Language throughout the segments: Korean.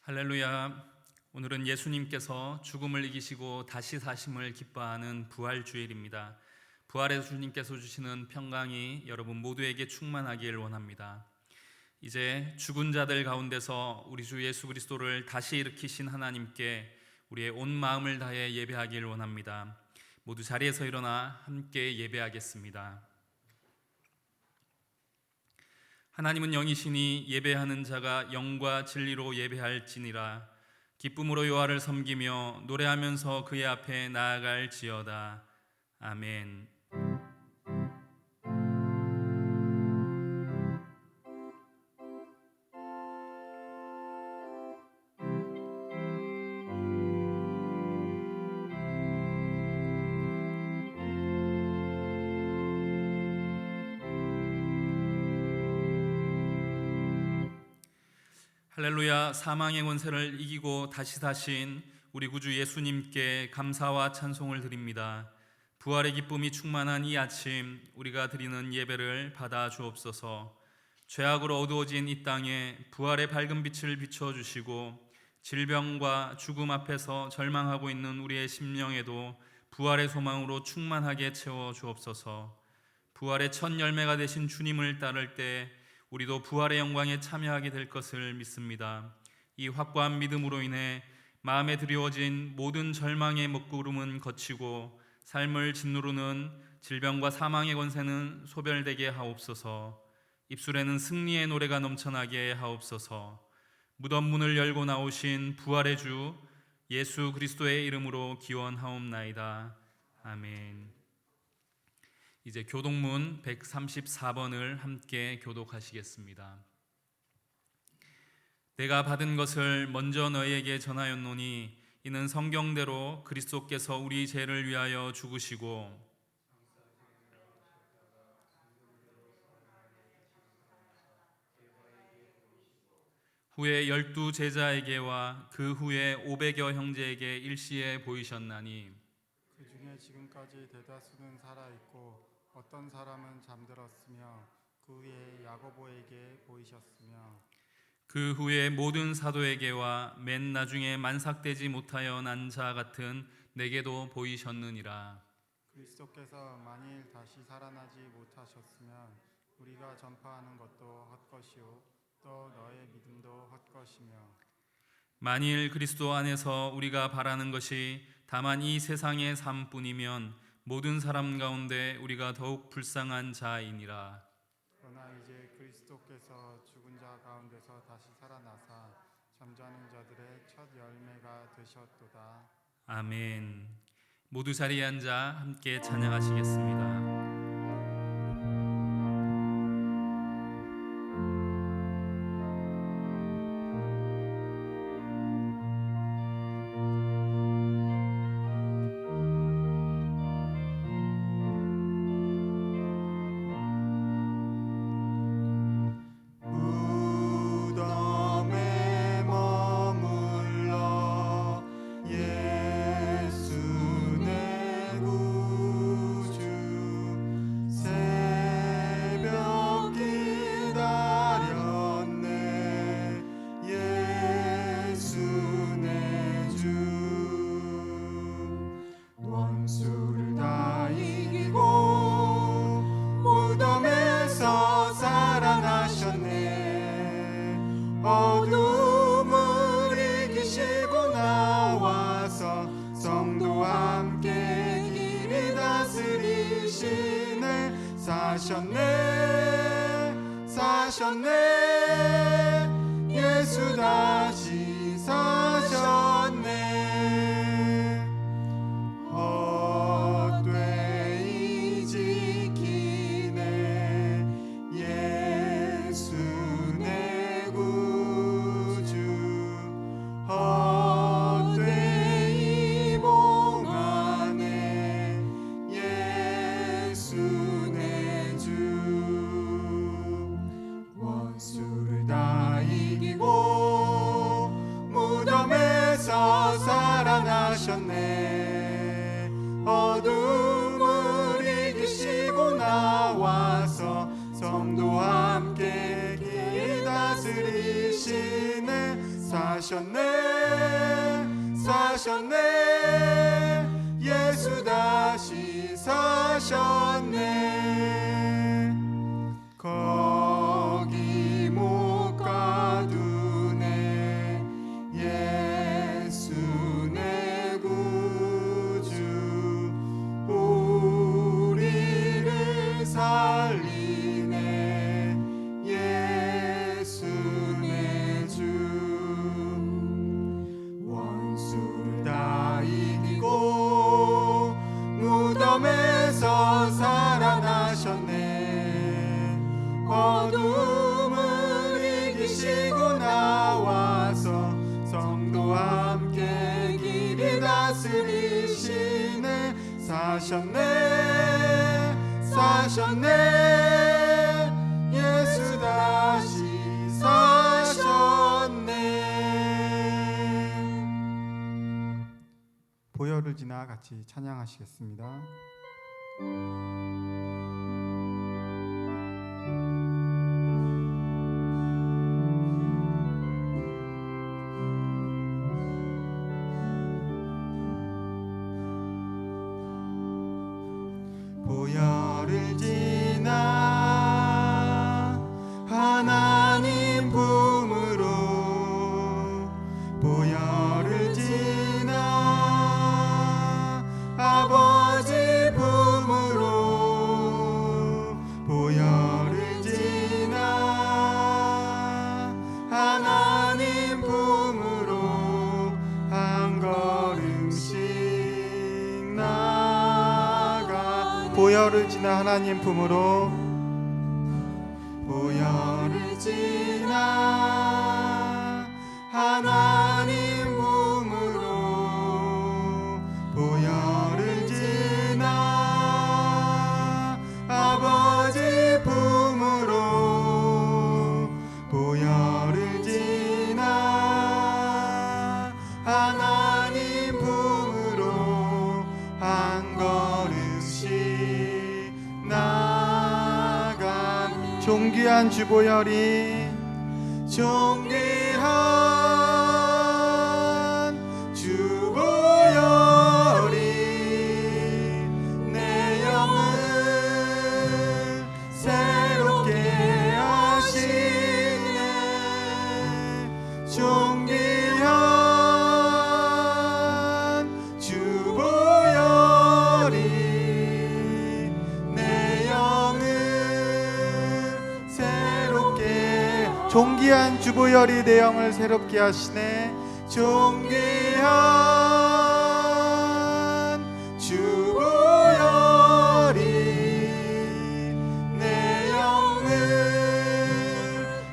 할렐루야. 오늘은 예수님께서 죽음을 이기시고 다시 사심을 기뻐하는 부활주일입니다. 부활의 주님께서 주시는 평강이 여러분 모두에게 충만하길 원합니다. 이제 죽은 자들 가운데서 우리 주 예수 그리스도를 다시 일으키신 하나님께 우리의 온 마음을 다해 예배하길 원합니다. 모두 자리에서 일어나 함께 예배하겠습니다. 하나님은 영이시니 예배하는 자가 영과 진리로 예배할지니라. 기쁨으로 여호와를 섬기며 노래하면서 그의 앞에 나아갈지어다. 아멘. 할렐루야. 사망의 권세를 이기고 다시 사신 우리 구주 예수님께 감사와 찬송을 드립니다. 부활의 기쁨이 충만한 이 아침 우리가 드리는 예배를 받아 주옵소서. 죄악으로 어두워진 이 땅에 부활의 밝은 빛을 비춰주시고 질병과 죽음 앞에서 절망하고 있는 우리의 심령에도 부활의 소망으로 충만하게 채워 주옵소서. 부활의 첫 열매가 되신 주님을 따를 때 우리도 부활의 영광에 참여하게 될 것을 믿습니다. 이 확고한 믿음으로 인해 마음에 드리워진 모든 절망의 먹구름은 거치고 삶을 짓누르는 질병과 사망의 권세는 소멸되게 하옵소서. 입술에는 승리의 노래가 넘쳐나게 하옵소서. 무덤 문을 열고 나오신 부활의 주 예수 그리스도의 이름으로 기원하옵나이다. 아멘. 이제 교독문 134번을 함께 교독하시겠습니다. 내가 받은 것을 먼저 너희에게 전하였노니 이는 성경대로 그리스도께서 우리 죄를 위하여 죽으시고 후에 12 제자에게와 그 후에 500여 형제에게 일시에 보이셨나니 그 중에 지금까지 대다수는 살아있고 어떤 사람은 잠들었으며 그 후에 야고보에게 보이셨으며 그 후에 모든 사도에게와 맨 나중에 만삭되지 못하여 난 자 같은 내게도 보이셨느니라. 그리스도께서 만일 다시 살아나지 못하셨으면 우리가 전파하는 것도 헛것이요 또 너의 믿음도 헛것이며 만일 그리스도 안에서 우리가 바라는 것이 다만 이 세상의 삶뿐이면 모든 사람 가운데 우리가 더욱 불쌍한 자이니라. 그러나 이제 그리스도께서 죽은 자 가운데서 다시 살아나사 잠자는 자들의 첫 열매가 되셨도다. 아멘. 모두 자리에 앉아 함께 찬양하시겠습니다. 무덤에 머물러 예수 내 구주 새벽 기다렸네 예수 내 주 원수를 다 이기고 무덤에서 살아나셨네 어둠을 이기시고 나와서 성도와 함께 길이 다스리시네 사셨네 예수 다시 사셨네 헛되이 지키네 예수 내 구주 헛되이 봉하네 예수 내 주 원수를 다 이기고 무덤에서 살아나셨네 어둠을 이기시고 나와서 성도와 함께 길 다스리시네 사셨네 사셨네 예수 다시 사셨네 거기 못 가두네 예수 내 구주 우리를 살리네 예수 내 주 원수를 다 이기고 무덤에서 살아나셨네 어둠을 이기시고 나와서 성도와 함께 길이 다스리시네 사셨네 사셨네 예수 다시 사셨네. 보혈을 지나 같이 찬양하시겠습니다. 보혈을 지나 하나님 품으로 보혈을 지나 아버지 품으로 보혈을 지나 하나님 품으로 한 걸음씩 나가 보혈을 지나 하나님 품으로 보혈을 지나 하나님 품으로 보혈을 지나 아버지 품으로 보혈을 지나 하나님 품으로 한 걸음씩 나간 존귀한 주보혈이 존귀한 주보혈이 내 영을 새롭게 하시네 존귀한 주보혈이 내 영을 새롭게 존귀한 주보혈이 내 영을 새롭게 하시네 존귀한 주보혈이 내 영을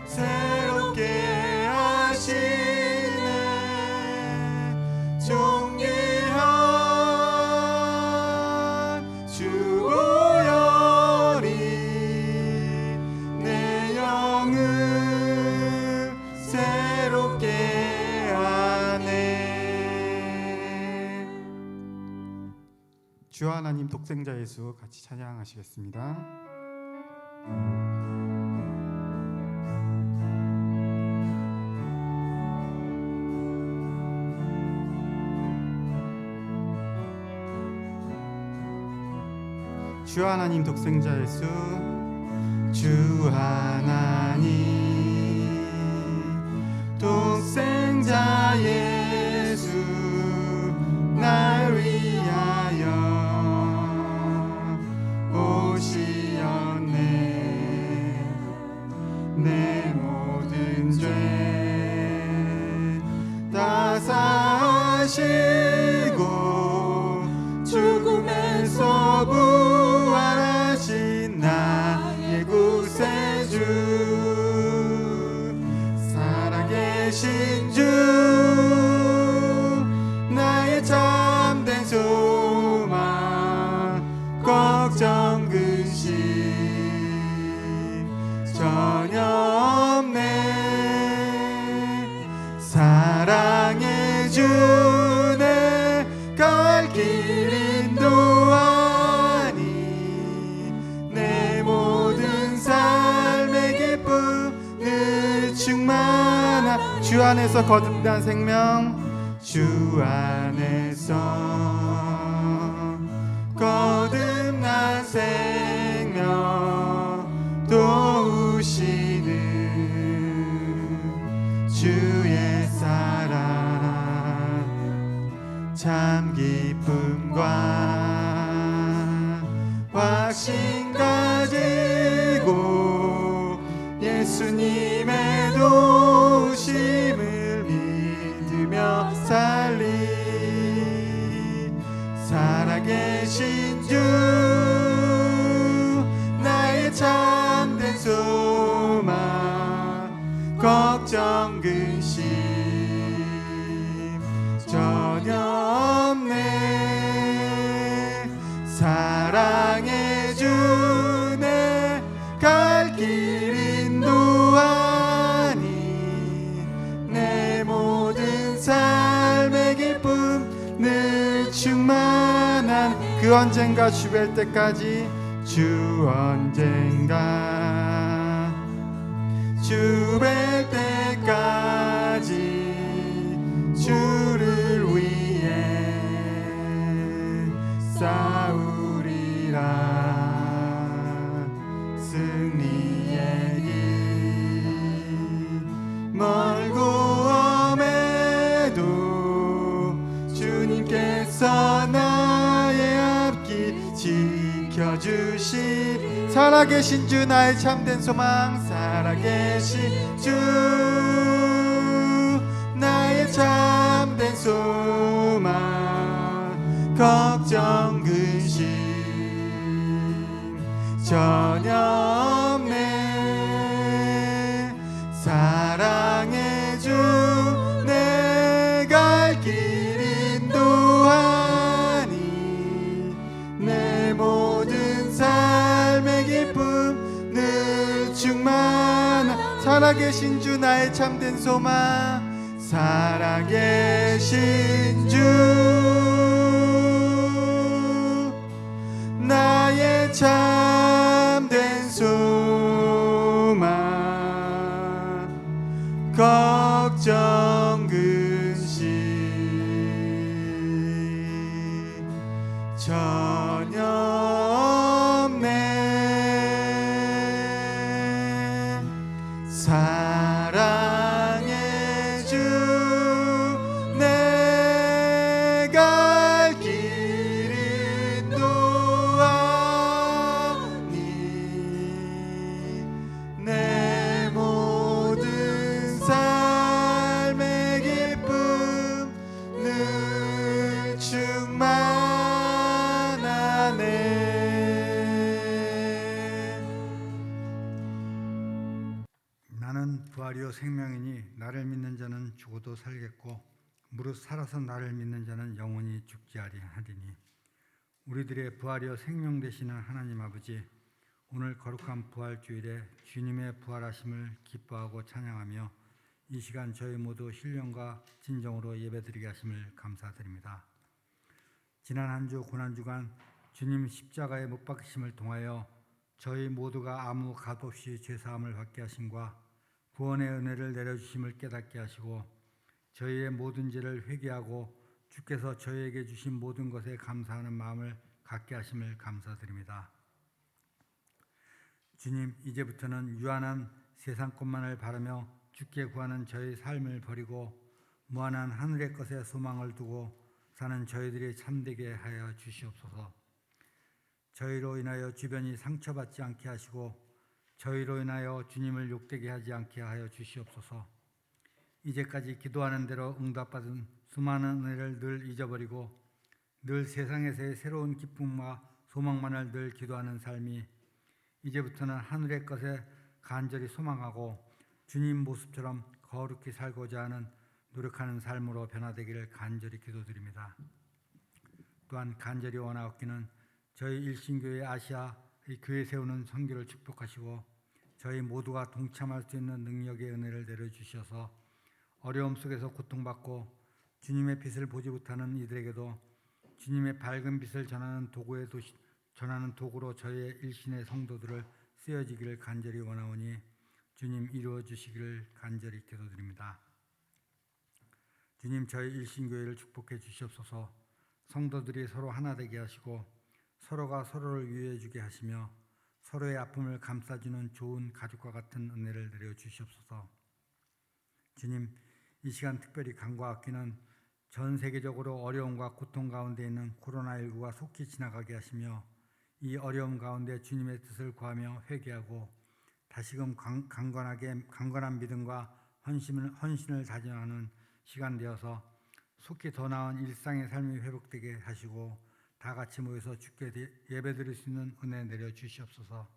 새롭게 하시네 존귀한 주보혈이 내 영을 새롭게 하네. 주 하나님 독생자 예수 같이 찬양하시겠습니다. 주 하나님 독생자 예수 주 하나님 독생자 예수 날 위하여 오시었네 내 모든 죄 다 사하시고 죽음에서 부활하신 나의 구세주 살아계신 주 나의 참된 소망 걱정 근심 전혀 없네 사랑해 주네 갈 길 인도하니 내 모든 삶의 기쁨 늘 충만하 주 안에서 거듭난 생명, 주 안에서 거듭난 생명 도우시는 주의 사랑, 참 기쁨과 확신 가지고 예수님의 도우심을 믿으며 살리. 살아계신 주 나의 참된 소망, 걱정 근심 전혀 없네. 사랑해 주네 갈 길 인도하니 내 모든 삶의 기쁨 늘 충만한 그 언젠가 주 뵐 때까지, 주 언젠가 주 뵐 때까지 주를 위해 싸우리라. 승리의 길 멀고 엄해도 주님께서 나의 앞길 지켜주시. 살아계신 주 나의 참된 소망, 살아계신 주 나의 참된 소망, 걱정 근심 전혀 없네. 사랑해 주 내 갈 길 인도하니 내 모든 삶의 기쁨 늘 충만한. 살아계신 주 나의 참된 소망, 살아계신 주 나의 참된 소망, 걱정 근심 전혀 없네. 사랑해 주 내 갈 길 인도하니 내 모든 삶의 기쁨 늘 충만하네. 나는 부활이요 생명이니 나를 믿는 자는 죽어도 살겠고 무릇 살아서 나를 믿는 자는 영원히 죽지 아니하리니. 우리들의 부활이요 생명 되시는 하나님 아버지, 오늘 거룩한 부활주일에 주님의 부활하심을 기뻐하고 찬양하며 이 시간 저희 모두 신령과 진정으로 예배드리게 하심을 감사드립니다. 지난 한 주 고난주간 주님 십자가에 못 박히심을 통하여 저희 모두가 아무 값없이 죄사함을 받게 하심과 구원의 은혜를 내려주심을 깨닫게 하시고 저희의 모든 죄를 회개하고 주께서 저희에게 주신 모든 것에 감사하는 마음을 갖게 하심을 감사드립니다. 주님, 이제부터는 유한한 세상 것만을 바라며 주께 구하는 저희 삶을 버리고 무한한 하늘의 것에 소망을 두고 사는 저희들이 참되게 하여 주시옵소서. 저희로 인하여 주변이 상처받지 않게 하시고 저희로 인하여 주님을 욕되게 하지 않게 하여 주시옵소서. 이제까지 기도하는 대로 응답받은 수많은 은혜를 늘 잊어버리고 늘 세상에서의 새로운 기쁨과 소망만을 늘 기도하는 삶이 이제부터는 하늘의 것에 간절히 소망하고 주님 모습처럼 거룩히 살고자 하는 노력하는 삶으로 변화되기를 간절히 기도드립니다. 또한 간절히 원하옵기는 저희 일신교회 아시아의 교회 세우는 선교를 축복하시고 저희 모두가 동참할 수 있는 능력의 은혜를 내려주셔서 어려움 속에서 고통받고 주님의 빛을 보지 못하는 이들에게도 주님의 밝은 빛을 전하는 도구로 저희의 일신의 성도들을 쓰여지기를 간절히 원하오니 주님 이루어 주시기를 간절히 기도드립니다. 주님, 저희 일신교회를 축복해 주시옵소서. 성도들이 서로 하나 되게 하시고 서로가 서로를 위해 주게 하시며 서로의 아픔을 감싸주는 좋은 가족과 같은 은혜를 내려 주시옵소서. 주님, 이 시간 특별히 간구하기는 전 세계적으로 어려움과 고통 가운데 있는 코로나19가 속히 지나가게 하시며 이 어려움 가운데 주님의 뜻을 구하며 회개하고 다시금 강건한 믿음과 헌신을 다짐하는 시간 되어서 속히 더 나은 일상의 삶이 회복되게 하시고 다 같이 모여서 주께 예배드릴 수 있는 은혜 내려 주시옵소서.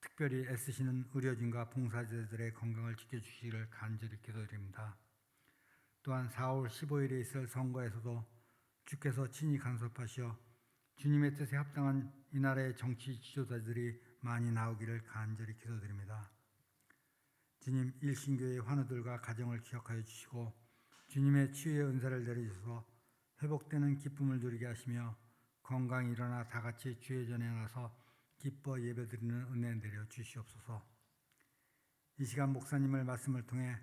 특별히 애쓰시는 의료진과 봉사자들의 건강을 지켜주시기를 간절히 기도드립니다. 또한 4월 15일에 있을 선거에서도 주께서 친히 간섭하시어 주님의 뜻에 합당한 이 나라의 정치 지도자들이 많이 나오기를 간절히 기도드립니다. 주님, 일신교회의 환우들과 가정을 기억하여 주시고 주님의 치유의 은사를 내려주셔서 회복되는 기쁨을 누리게 하시며 건강히 일어나 다 같이 주의 전에 나서 기뻐 예배드리는 은혜 내려 주시옵소서. 이 시간 목사님을 말씀을 통해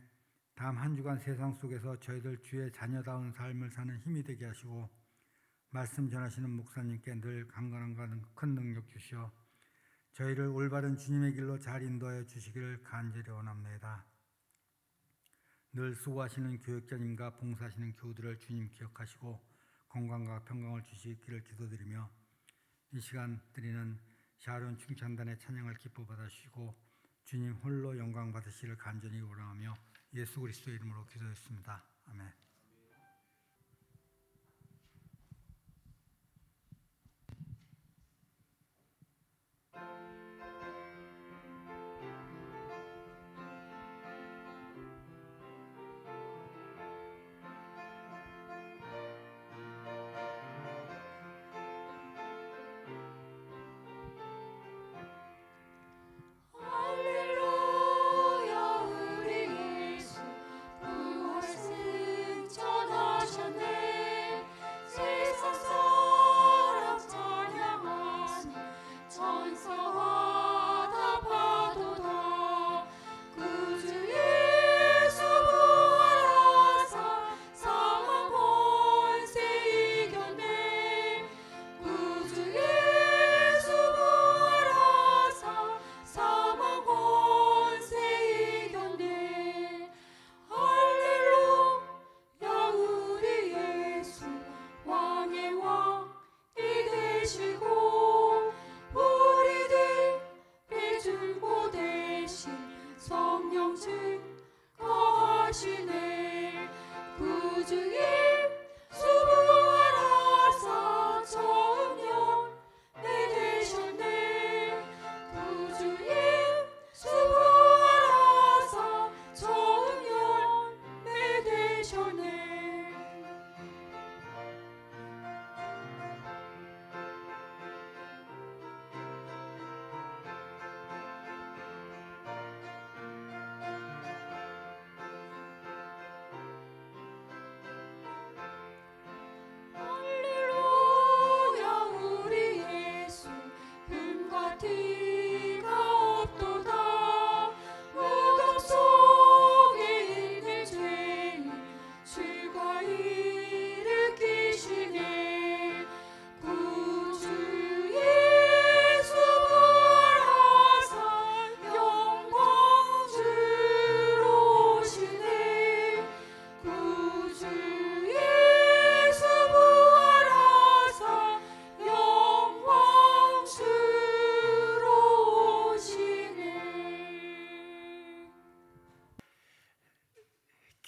다음 한 주간 세상 속에서 저희들 주의 자녀다운 삶을 사는 힘이 되게 하시고 말씀 전하시는 목사님께 늘 강건함과 큰 능력 주시어 저희를 올바른 주님의 길로 잘 인도하여 주시기를 간절히 원합니다. 늘 수고하시는 교육자님과 봉사하시는 교우들을 주님 기억하시고 건강과 평강을 주시기를 기도드리며 이 시간 드리는 샤론 충천단의 찬양을 기뻐 받아주시고 주님 홀로 영광 받으시기를 간절히 원하며 예수 그리스도의 이름으로 기도했습니다. 아멘.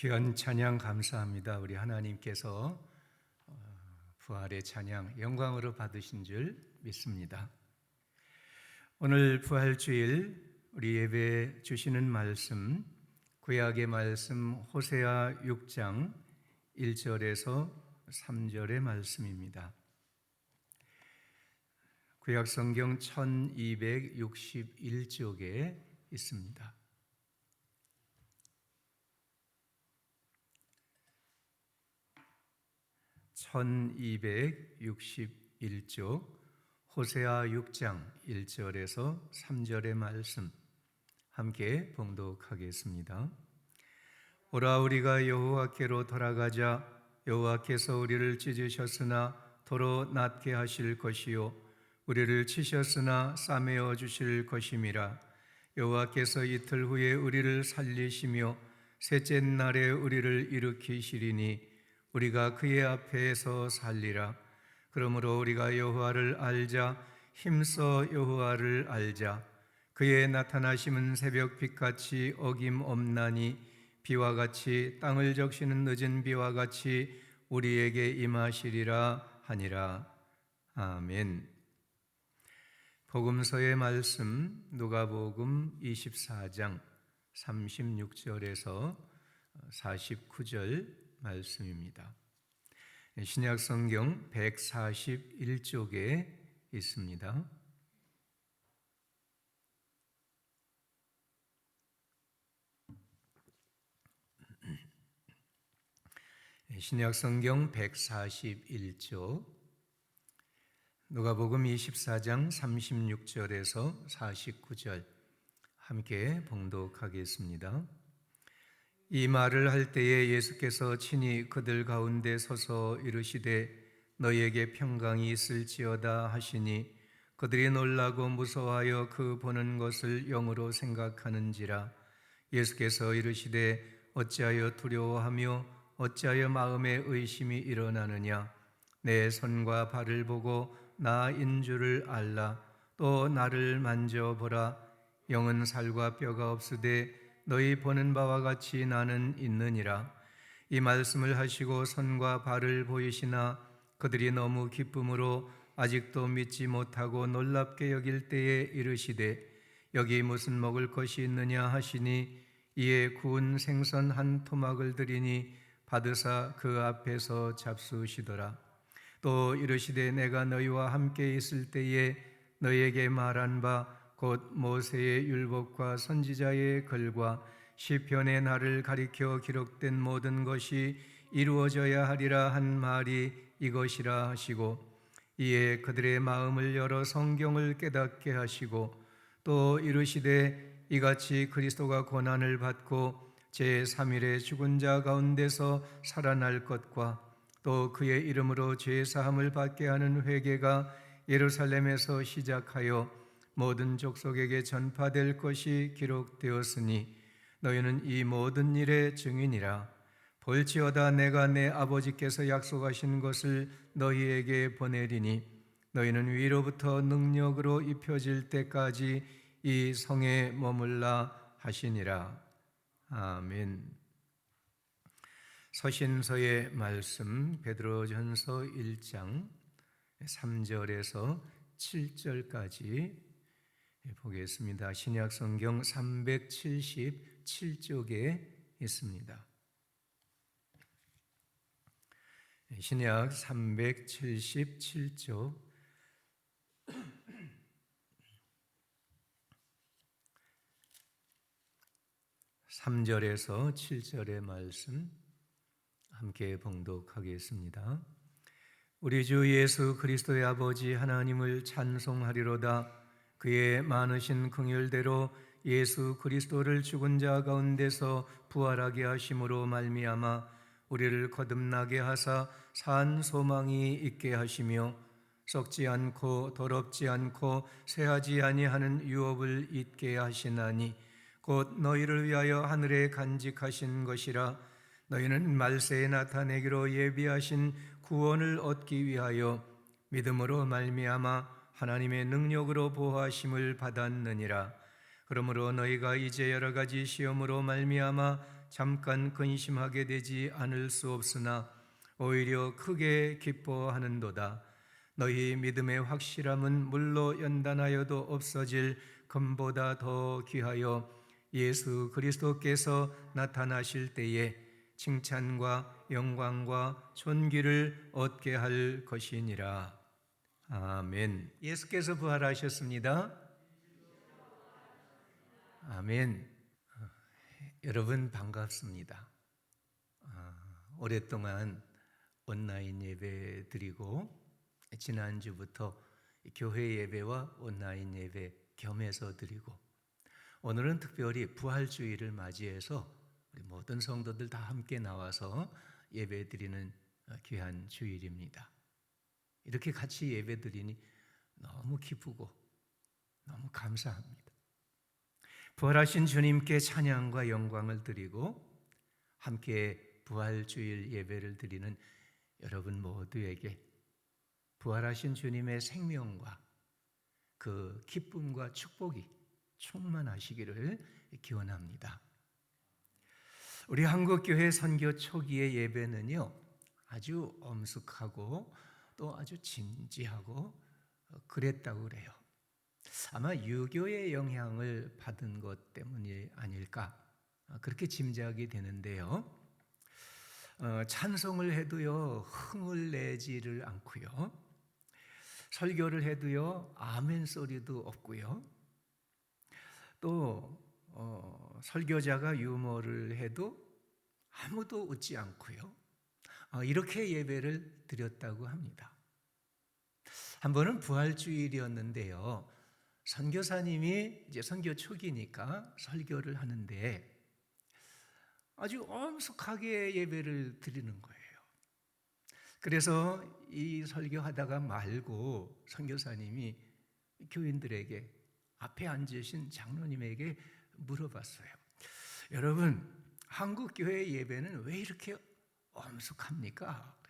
귀한 찬양 감사합니다. 우리 하나님께서 부활의 찬양 영광으로 받으신 줄 믿습니다. 오늘 부활주일 우리 예배 주시는 말씀 구약의 말씀 호세아 6장 1절에서 3절의 말씀입니다. 구약 성경 1261쪽에 있습니다. 1261쪽 호세아 6장 1절에서 3절의 말씀 함께 봉독하겠습니다. 오라 우리가 여호와께로 돌아가자. 여호와께서 우리를 찢으셨으나 도로 낫게 하실 것이요 우리를 치셨으나 싸매어 주실 것임이라. 여호와께서 이틀 후에 우리를 살리시며 셋째 날에 우리를 일으키시리니 우리가 그의 앞에서 살리라. 그러므로 우리가 여호와를 알자. 힘써 여호와를 알자. 그의 나타나심은 새벽 빛같이 어김없나니 비와 같이 땅을 적시는 늦은 비와 같이 우리에게 임하시리라 하니라. 아멘. 복음서의 말씀 누가복음 24장 36절에서 49절 말씀입니다. 신약 성경 141쪽에 있습니다. 신약 성경 141쪽 누가복음 24장 36절에서 49절 함께 봉독하겠습니다. 이 말을 할 때에 예수께서 친히 그들 가운데 서서 이르시되 너희에게 평강이 있을지어다 하시니 그들이 놀라고 무서워하여 그 보는 것을 영으로 생각하는지라. 예수께서 이르시되 어찌하여 두려워하며 어찌하여 마음에 의심이 일어나느냐. 내 손과 발을 보고 나인 줄을 알라. 또 나를 만져보라. 영은 살과 뼈가 없으되 너희 보는 바와 같이 나는 있느니라. 이 말씀을 하시고 손과 발을 보이시나 그들이 너무 기쁨으로 아직도 믿지 못하고 놀랍게 여길 때에 이르시되 여기 무슨 먹을 것이 있느냐 하시니 이에 구운 생선 한 토막을 드리니 받으사 그 앞에서 잡수시더라. 또 이르시되 내가 너희와 함께 있을 때에 너희에게 말한 바 곧 모세의 율법과 선지자의 글과 시편의 나를 가리켜 기록된 모든 것이 이루어져야 하리라 한 말이 이것이라 하시고 이에 그들의 마음을 열어 성경을 깨닫게 하시고 또 이르시되 이같이 그리스도가 고난을 받고 제3일에 죽은 자 가운데서 살아날 것과 또 그의 이름으로 죄사함을 받게 하는 회개가 예루살렘에서 시작하여 모든 족속에게 전파될 것이 기록되었으니 너희는 이 모든 일의 증인이라. 볼지어다 내가 내 아버지께서 약속하신 것을 너희에게 보내리니 너희는 위로부터 능력으로 입혀질 때까지 이 성에 머물라 하시니라. 아멘. 서신서의 말씀 베드로전서 1장 3절에서 7절까지 보겠습니다. 신약 성경 377쪽에 있습니다. 신약 377쪽 3절에서 7절의 말씀 함께 봉독하겠습니다. 우리 주 예수 그리스도의 아버지 하나님을 찬송하리로다. 그의 많으신 긍휼대로 예수 그리스도를 죽은 자 가운데서 부활하게 하심으로 말미암아 우리를 거듭나게 하사 산 소망이 있게 하시며 썩지 않고 더럽지 않고 쇠하지 아니하는 유업을 잊게 하시나니 곧 너희를 위하여 하늘에 간직하신 것이라. 너희는 말세에 나타내기로 예비하신 구원을 얻기 위하여 믿음으로 말미암아 하나님의 능력으로 보호하심을 받았느니라. 그러므로 너희가 이제 여러 가지 시험으로 말미암아 잠깐 근심하게 되지 않을 수 없으나 오히려 크게 기뻐하는도다. 너희 믿음의 확실함은 물로 연단하여도 없어질 금보다 더 귀하여 예수 그리스도께서 나타나실 때에 칭찬과 영광과 존귀를 얻게 할 것이니라. 아멘. 예수께서 부활하셨습니다. 아멘. 여러분 반갑습니다. 오랫동안 온라인 예배 드리고 지난주부터 교회 예배와 온라인 예배 겸해서 드리고 오늘은 특별히 부활주의를 맞이해서 우리 모든 성도들 다 함께 나와서 예배드리는 귀한 주일입니다. 이렇게 같이 예배드리니 너무 기쁘고 너무 감사합니다. 부활하신 주님께 찬양과 영광을 드리고 함께 부활주일 예배를 드리는 여러분 모두에게 부활하신 주님의 생명과 그 기쁨과 축복이 충만하시기를 기원합니다. 우리 한국교회 선교 초기의 예배는요, 아주 엄숙하고 또 아주 진지하고 그랬다고 그래요. 아마 유교의 영향을 받은 것 때문이 아닐까 그렇게 짐작이 되는데요. 찬송을 해도요 흥을 내지를 않고요, 설교를 해도요 아멘 소리도 없고요, 또 설교자가 유머를 해도 아무도 웃지 않고요, 이렇게 예배를 드렸다고 합니다. 한 번은 부활주일이었는데요, 선교사님이 이제 선교 초기니까 설교를 하는데 아주 엄숙하게 예배를 드리는 거예요. 그래서 이 설교하다가 말고 선교사님이 교인들에게, 앞에 앉으신 장로님에게 물어봤어요. 여러분, 한국 교회 예배는 왜 이렇게 엄숙합니까?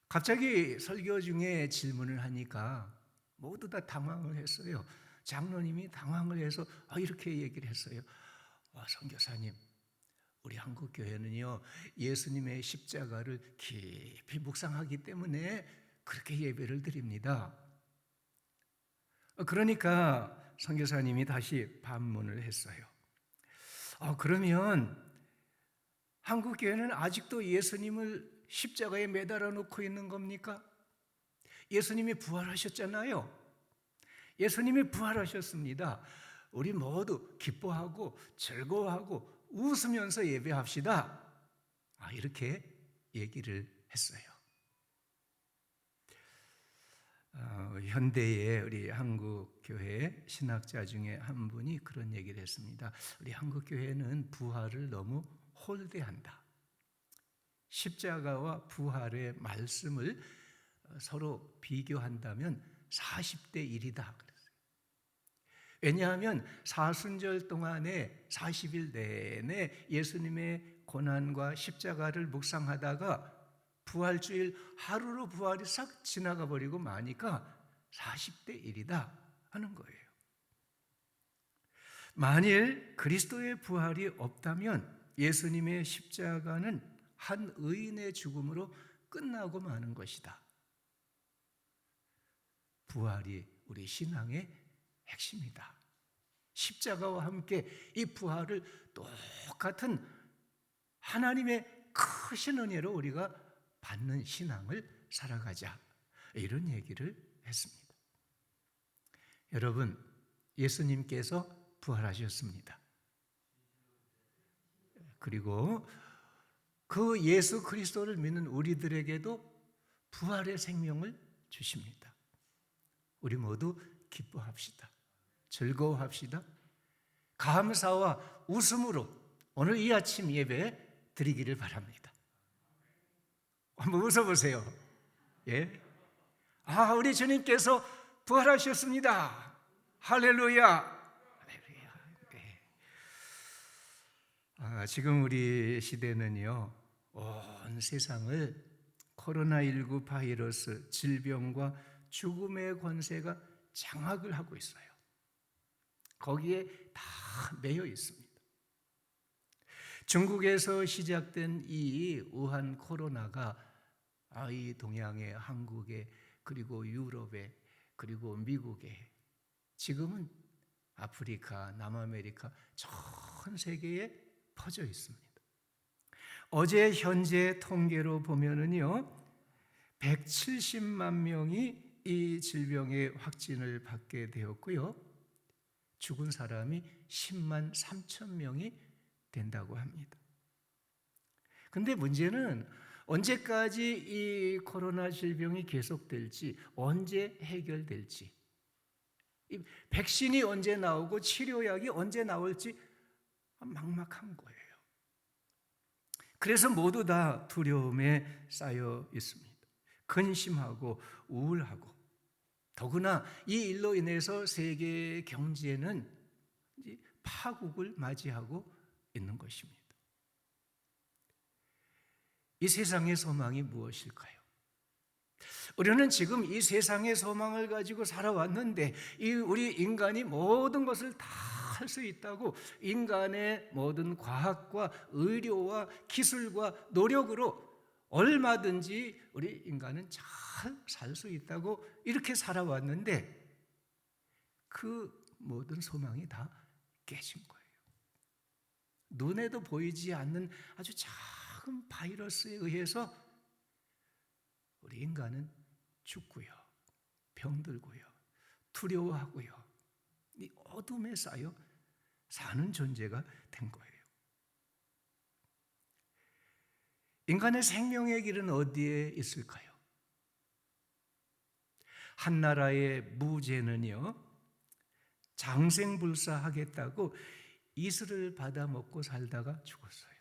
갑자기 설교 중에 질문을 하니까 모두 다 당황을 했어요. 장로님이 당황을 해서 이렇게 얘기를 했어요. 선교사님, 우리 한국 교회는요 예수님의 십자가를 깊이 묵상하기 때문에 그렇게 예배를 드립니다. 그러니까 선교사님이 다시 반문을 했어요. 그러면 한국 교회는 아직도 예수님을 십자가에 매달아 놓고 있는 겁니까? 예수님이 부활하셨잖아요. 예수님이 부활하셨습니다. 우리 모두 기뻐하고 즐거워하고 웃으면서 예배합시다. 이렇게 얘기를 했어요. 현대의 우리 한국 교회 신학자 중에 한 분이 그런 얘기를 했습니다. 우리 한국 교회는 부활을 너무 홀대한다. 십자가와 부활의 말씀을 서로 비교한다면 40대 1이다. 왜냐하면 사순절 동안에 40일 내내 예수님의 고난과 십자가를 묵상하다가 부활주일 하루로 부활이 싹 지나가 버리고 마니까 40대 1이다 하는 거예요. 만일 그리스도의 부활이 없다면 예수님의 십자가는 한 의인의 죽음으로 끝나고 마는 것이다. 부활이 우리 신앙의 핵심이다. 십자가와 함께 이 부활을 똑같은 하나님의 크신 은혜로 우리가 받는 신앙을 살아가자, 이런 얘기를 했습니다. 여러분, 예수님께서 부활하셨습니다. 그리고 그 예수 그리스도를 믿는 우리들에게도 부활의 생명을 주십니다. 우리 모두 기뻐합시다. 즐거워합시다. 감사와 웃음으로 오늘 이 아침 예배 드리기를 바랍니다. 한번 웃어보세요. 예? 우리 주님께서 부활하셨습니다. 할렐루야. 네. 지금 우리 시대는요, 온 세상을 코로나19 바이러스, 질병과 죽음의 권세가 장악을 하고 있어요. 거기에 다 매여 있습니다. 중국에서 시작된 이 우한 코로나가 이 동양의, 한국에, 그리고 유럽에, 그리고 미국에, 지금은 아프리카, 남아메리카 전 세계에 퍼져 있습니다. 어제 현재 통계로 보면은요, 170만 명이 이 질병의 확진을 받게 되었고요, 죽은 사람이 10만 3천 명이 된다고 합니다. 근데 문제는 언제까지 이 코로나 질병이 계속될지, 언제 해결될지, 이 백신이 언제 나오고 치료약이 언제 나올지 막막한 거예요. 그래서 모두 다 두려움에 쌓여 있습니다. 근심하고 우울하고, 더구나 이 일로 인해서 세계 경제는 파국을 맞이하고 있는 것입니다. 이 세상의 소망이 무엇일까요? 우리는 지금 이 세상의 소망을 가지고 살아왔는데, 우리 인간이 모든 것을 다 할 수 있다고, 인간의 모든 과학과 의료와 기술과 노력으로 얼마든지 우리 인간은 잘 살 수 있다고 이렇게 살아왔는데, 그 모든 소망이 다 깨진 거예요. 눈에도 보이지 않는 아주 작은 바이러스에 의해서 우리 인간은 죽고요, 병들고요, 두려워하고요, 이 어둠에 쌓여 사는 존재가 된 거예요. 인간의 생명의 길은 어디에 있을까요? 한 나라의 무제는요, 장생불사하겠다고 이슬을 받아 먹고 살다가 죽었어요.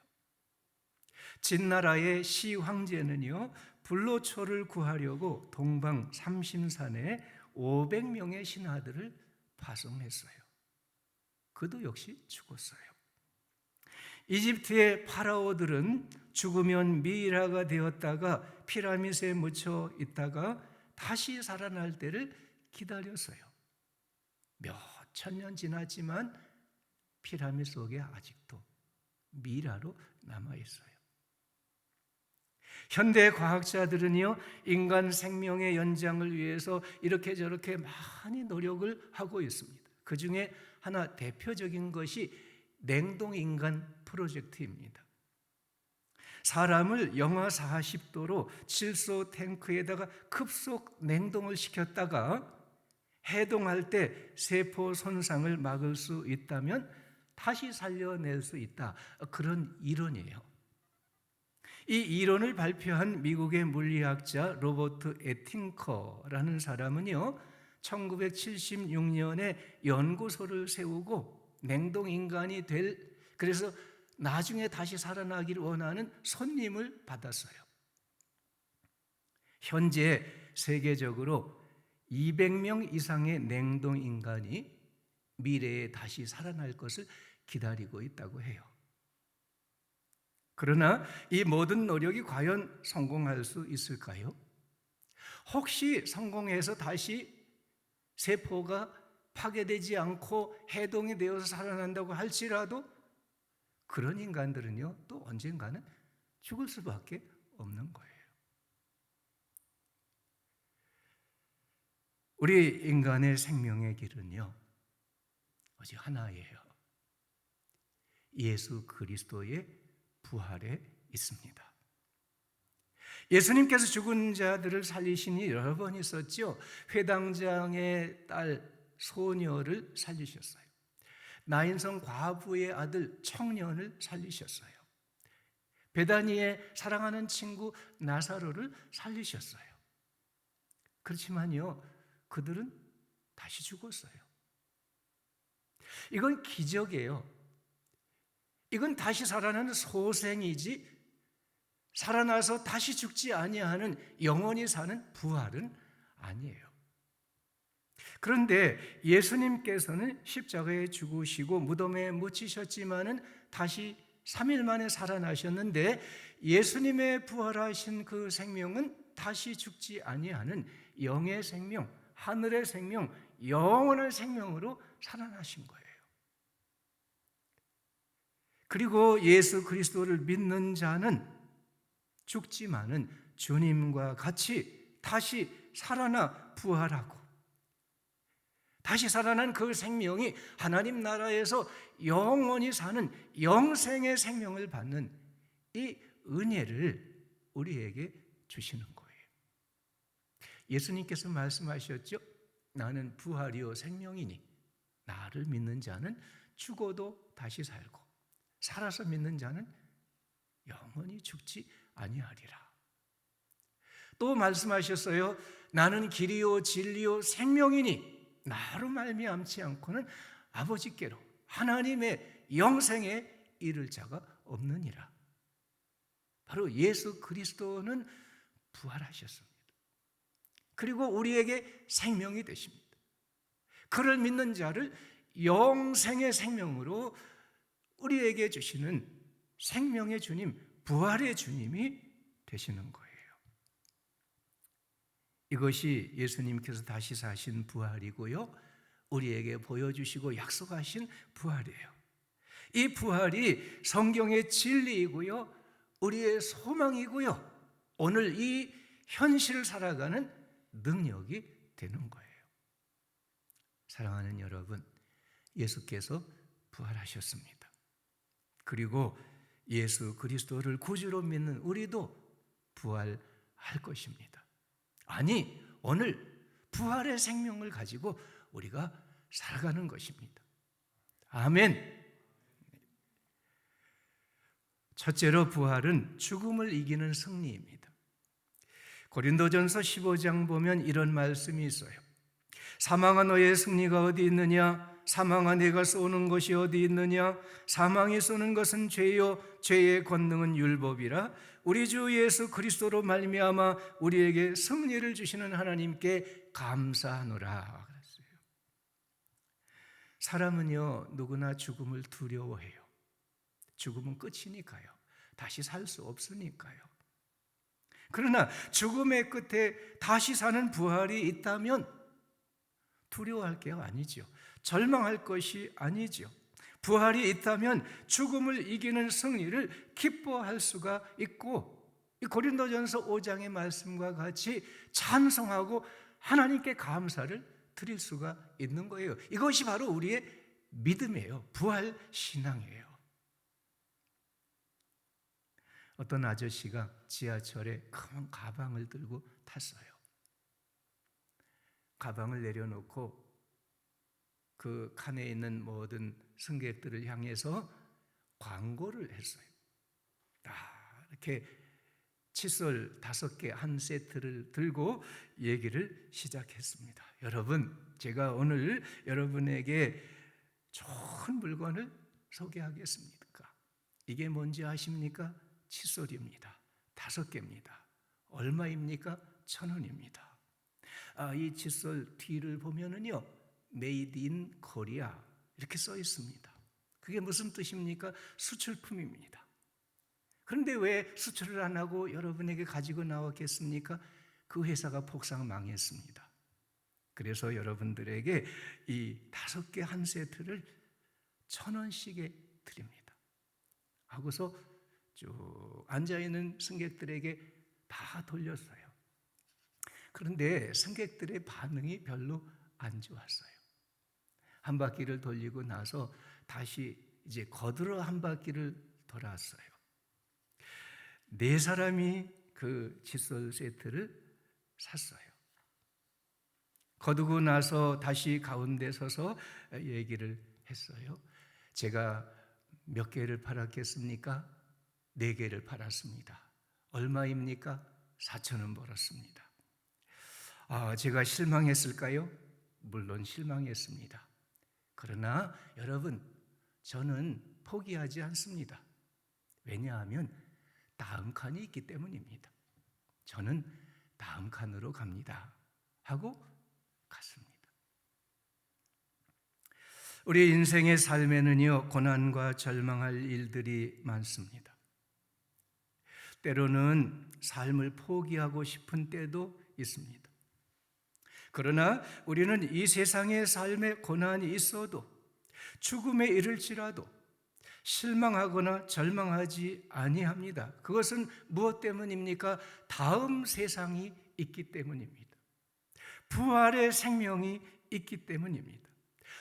진나라의 시황제는요, 불로초를 구하려고 동방 삼심산에 500명의 신하들을 파송했어요. 그도 역시 죽었어요. 이집트의 파라오들은 죽으면 미이라가 되었다가 피라밋에 묻혀 있다가 다시 살아날 때를 기다렸어요. 몇 천 년 지났지만 피라밋 속에 아직도 미이라로 남아있어요. 현대 과학자들은요, 인간 생명의 연장을 위해서 이렇게 저렇게 많이 노력을 하고 있습니다. 그 중에 하나 대표적인 것이 냉동인간 프로젝트입니다. 사람을 영하 40도로 질소 탱크에다가 급속 냉동을 시켰다가 해동할 때 세포 손상을 막을 수 있다면 다시 살려낼 수 있다, 그런 이론이에요. 이 이론을 발표한 미국의 물리학자 로버트 에팅커라는 사람은요, 1976년에 연구소를 세우고 냉동인간이 그래서 나중에 다시 살아나기를 원하는 손님을 받았어요. 현재 세계적으로 200명 이상의 냉동인간이 미래에 다시 살아날 것을 기다리고 있다고 해요. 그러나 이 모든 노력이 과연 성공할 수 있을까요? 혹시 성공해서 다시 세포가 파괴되지 않고 해동이 되어서 살아난다고 할지라도 그런 인간들은요, 또 언젠가는 죽을 수밖에 없는 거예요. 우리 인간의 생명의 길은요, 오직 하나예요. 예수 그리스도의 부활에 있습니다. 예수님께서 죽은 자들을 살리시니 여러 번 있었죠. 회당장의 딸 소녀를 살리셨어요. 나인성 과부의 아들 청년을 살리셨어요. 베다니의 사랑하는 친구 나사로를 살리셨어요. 그렇지만요, 그들은 다시 죽었어요. 이건 기적이에요. 이건 다시 살아나는 소생이지, 살아나서 다시 죽지 아니하는 영원히 사는 부활은 아니에요. 그런데 예수님께서는 십자가에 죽으시고 무덤에 묻히셨지만은 다시 3일 만에 살아나셨는데, 예수님의 부활하신 그 생명은 다시 죽지 아니하는 영의 생명, 하늘의 생명, 영원한 생명으로 살아나신 거예요. 그리고 예수 그리스도를 믿는 자는 죽지만은 주님과 같이 다시 살아나 부활하고, 다시 살아난 그 생명이 하나님 나라에서 영원히 사는 영생의 생명을 받는 이 은혜를 우리에게 주시는 거예요. 예수님께서 말씀하셨죠. 나는 부활이요 생명이니 나를 믿는 자는 죽어도 다시 살고 살아서 믿는 자는 영원히 죽지 아니하리라. 또 말씀하셨어요. 나는 길이요 진리요 생명이니 나로 말미암지 않고는 아버지께로, 하나님의 영생에 이를 자가 없느니라. 바로 예수 그리스도는 부활하셨습니다. 그리고 우리에게 생명이 되십니다. 그를 믿는 자를 영생의 생명으로 우리에게 주시는 생명의 주님, 부활의 주님이 되시는 거예요. 이것이 예수님께서 다시 사신 부활이고요, 우리에게 보여주시고 약속하신 부활이에요. 이 부활이 성경의 진리이고요, 우리의 소망이고요, 오늘 이 현실을 살아가는 능력이 되는 거예요. 사랑하는 여러분, 예수께서 부활하셨습니다. 그리고 예수 그리스도를 구주로 믿는 우리도 부활할 것입니다. 아니, 오늘 부활의 생명을 가지고 우리가 살아가는 것입니다. 아멘. 첫째로 부활은 죽음을 이기는 승리입니다. 고린도전서 15장 보면 이런 말씀이 있어요. 사망아 너의 승리가 어디 있느냐? 사망아 내가 쏘는 것이 어디 있느냐? 사망이 쏘는 것은 죄요, 죄의 권능은 율법이라. 우리 주 예수 그리스도로 말미암아 우리에게 승리를 주시는 하나님께 감사하노라 그랬어요. 사람은요, 누구나 죽음을 두려워해요. 죽음은 끝이니까요. 다시 살 수 없으니까요. 그러나 죽음의 끝에 다시 사는 부활이 있다면 두려워할 게 아니죠. 절망할 것이 아니죠. 부활이 있다면 죽음을 이기는 승리를 기뻐할 수가 있고, 이 고린도전서 5장의 말씀과 같이 찬송하고 하나님께 감사를 드릴 수가 있는 거예요. 이것이 바로 우리의 믿음이에요. 부활 신앙이에요. 어떤 아저씨가 지하철에 큰 가방을 들고 탔어요. 가방을 내려놓고 그 칸에 있는 모든 승객들을 향해서 광고를 했어요. 이렇게 칫솔 5개 한 세트를 들고 얘기를 시작했습니다. 여러분, 제가 오늘 여러분에게 좋은 물건을 소개하겠습니다. 이게 뭔지 아십니까? 칫솔입니다. 5개입니다. 얼마입니까? 1,000원입니다. 이 칫솔 뒤를 보면은요, Made in Korea 이렇게 써 있습니다. 그게 무슨 뜻입니까? 수출품입니다. 그런데 왜 수출을 안 하고 여러분에게 가지고 나왔겠습니까? 그 회사가 폭삭 망했습니다. 그래서 여러분들에게 이 5개 한 세트를 1,000원씩에 드립니다. 하고서 쭉 앉아있는 승객들에게 다 돌렸어요. 그런데 승객들의 반응이 별로 안 좋았어요. 한 바퀴를 돌리고 나서 다시 이제 거들어 한 바퀴를 돌았어요. 4사람이 그 칫솔 세트를 샀어요. 거두고 나서 다시 가운데 서서 얘기를 했어요. 제가 몇 개를 팔았겠습니까? 4개를 팔았습니다. 얼마입니까? 4,000원 벌었습니다. 제가 실망했을까요? 물론 실망했습니다. 그러나 여러분, 저는 포기하지 않습니다. 왜냐하면 다음 칸이 있기 때문입니다. 저는 다음 칸으로 갑니다 하고 갔습니다. 우리 인생의 삶에는요, 고난과 절망할 일들이 많습니다. 때로는 삶을 포기하고 싶은 때도 있습니다. 그러나 우리는 이 세상의 삶에 고난이 있어도, 죽음에 이를지라도 실망하거나 절망하지 아니합니다. 그것은 무엇 때문입니까? 다음 세상이 있기 때문입니다. 부활의 생명이 있기 때문입니다.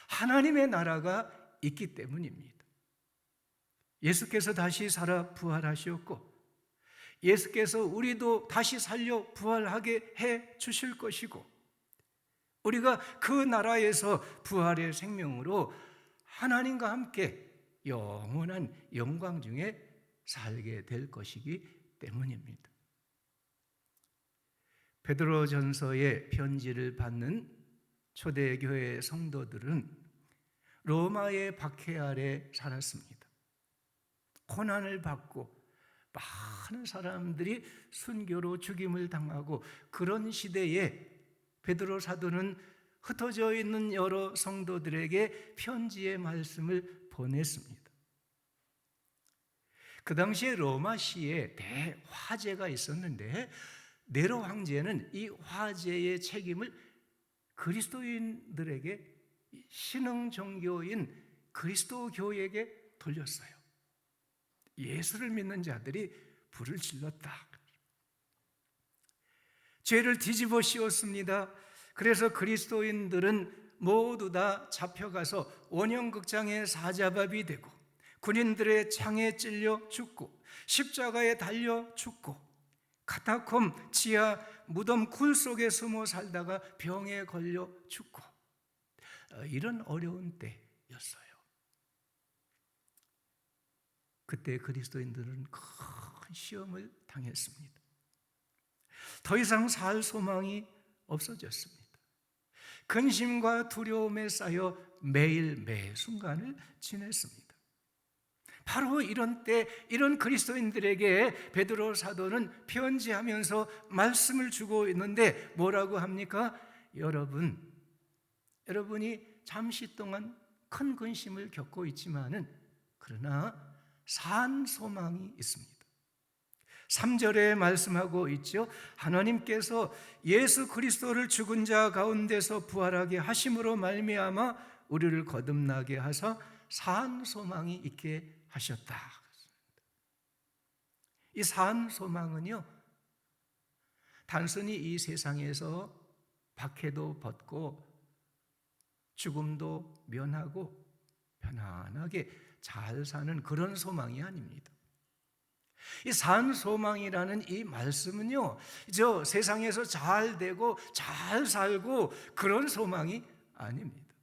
하나님의 나라가 있기 때문입니다. 예수께서 다시 살아 부활하셨고, 예수께서 우리도 다시 살려 부활하게 해 주실 것이고, 우리가 그 나라에서 부활의 생명으로 하나님과 함께 영원한 영광 중에 살게 될 것이기 때문입니다. 베드로전서의 편지를 받는 초대교회 성도들은 로마의 박해 아래 살았습니다. 고난을 받고 많은 사람들이 순교로 죽임을 당하고, 그런 시대에 베드로 사도는 흩어져 있는 여러 성도들에게 편지의 말씀을 보냈습니다. 그 당시에 로마시에 대화재가 있었는데, 네로 황제는 이 화재의 책임을 그리스도인들에게, 신흥 종교인 그리스도 교회에게 돌렸어요. 예수를 믿는 자들이 불을 질렀다. 죄를 뒤집어 씌웠습니다. 그래서 그리스도인들은 모두 다 잡혀가서 원형극장의 사자밥이 되고, 군인들의 창에 찔려 죽고, 십자가에 달려 죽고, 카타콤 지하 무덤 굴 속에 숨어 살다가 병에 걸려 죽고, 이런 어려운 때였어요. 그때 그리스도인들은 큰 시험을 당했습니다. 더 이상 살 소망이 없어졌습니다. 근심과 두려움에 쌓여 매일 매 순간을 지냈습니다. 바로 이런 때, 이런 그리스도인들에게 베드로 사도는 편지하면서 말씀을 주고 있는데 뭐라고 합니까? 여러분이 잠시 동안 큰 근심을 겪고 있지만은, 그러나 산 소망이 있습니다. 3절에 말씀하고 있죠. 하나님께서 예수 그리스도를 죽은 자 가운데서 부활하게 하심으로 말미암아 우리를 거듭나게 하사 산 소망이 있게 하셨다. 이 산 소망은요, 단순히 이 세상에서 박해도 벗고 죽음도 면하고 편안하게 잘 사는 그런 소망이 아닙니다. 이 산 소망이라는 이 말씀은요, 저 세상에서 잘 되고 잘 살고 그런 소망이 아닙니다.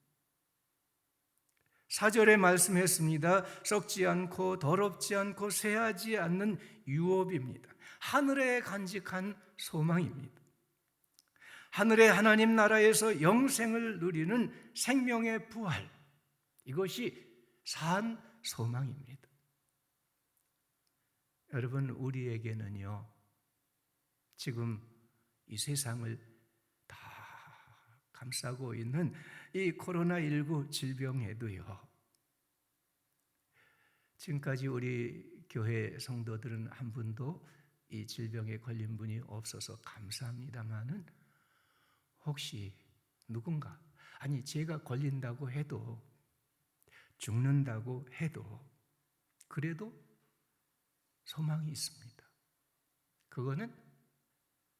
4절에 말씀했습니다. 썩지 않고 더럽지 않고 쇠하지 않는 유업입니다. 하늘에 간직한 소망입니다. 하늘의 하나님 나라에서 영생을 누리는 생명의 부활, 이것이 산 소망입니다. 여러분, 우리에게는요, 지금 이 세상을 다 감싸고 있는 이 코로나19 질병에도요, 지금까지 우리 교회 성도들은 한 분도 이 질병에 걸린 분이 없어서 감사합니다마는, 혹시 누군가, 아니 제가 걸린다고 해도, 죽는다고 해도, 그래도 소망이 있습니다. 그거는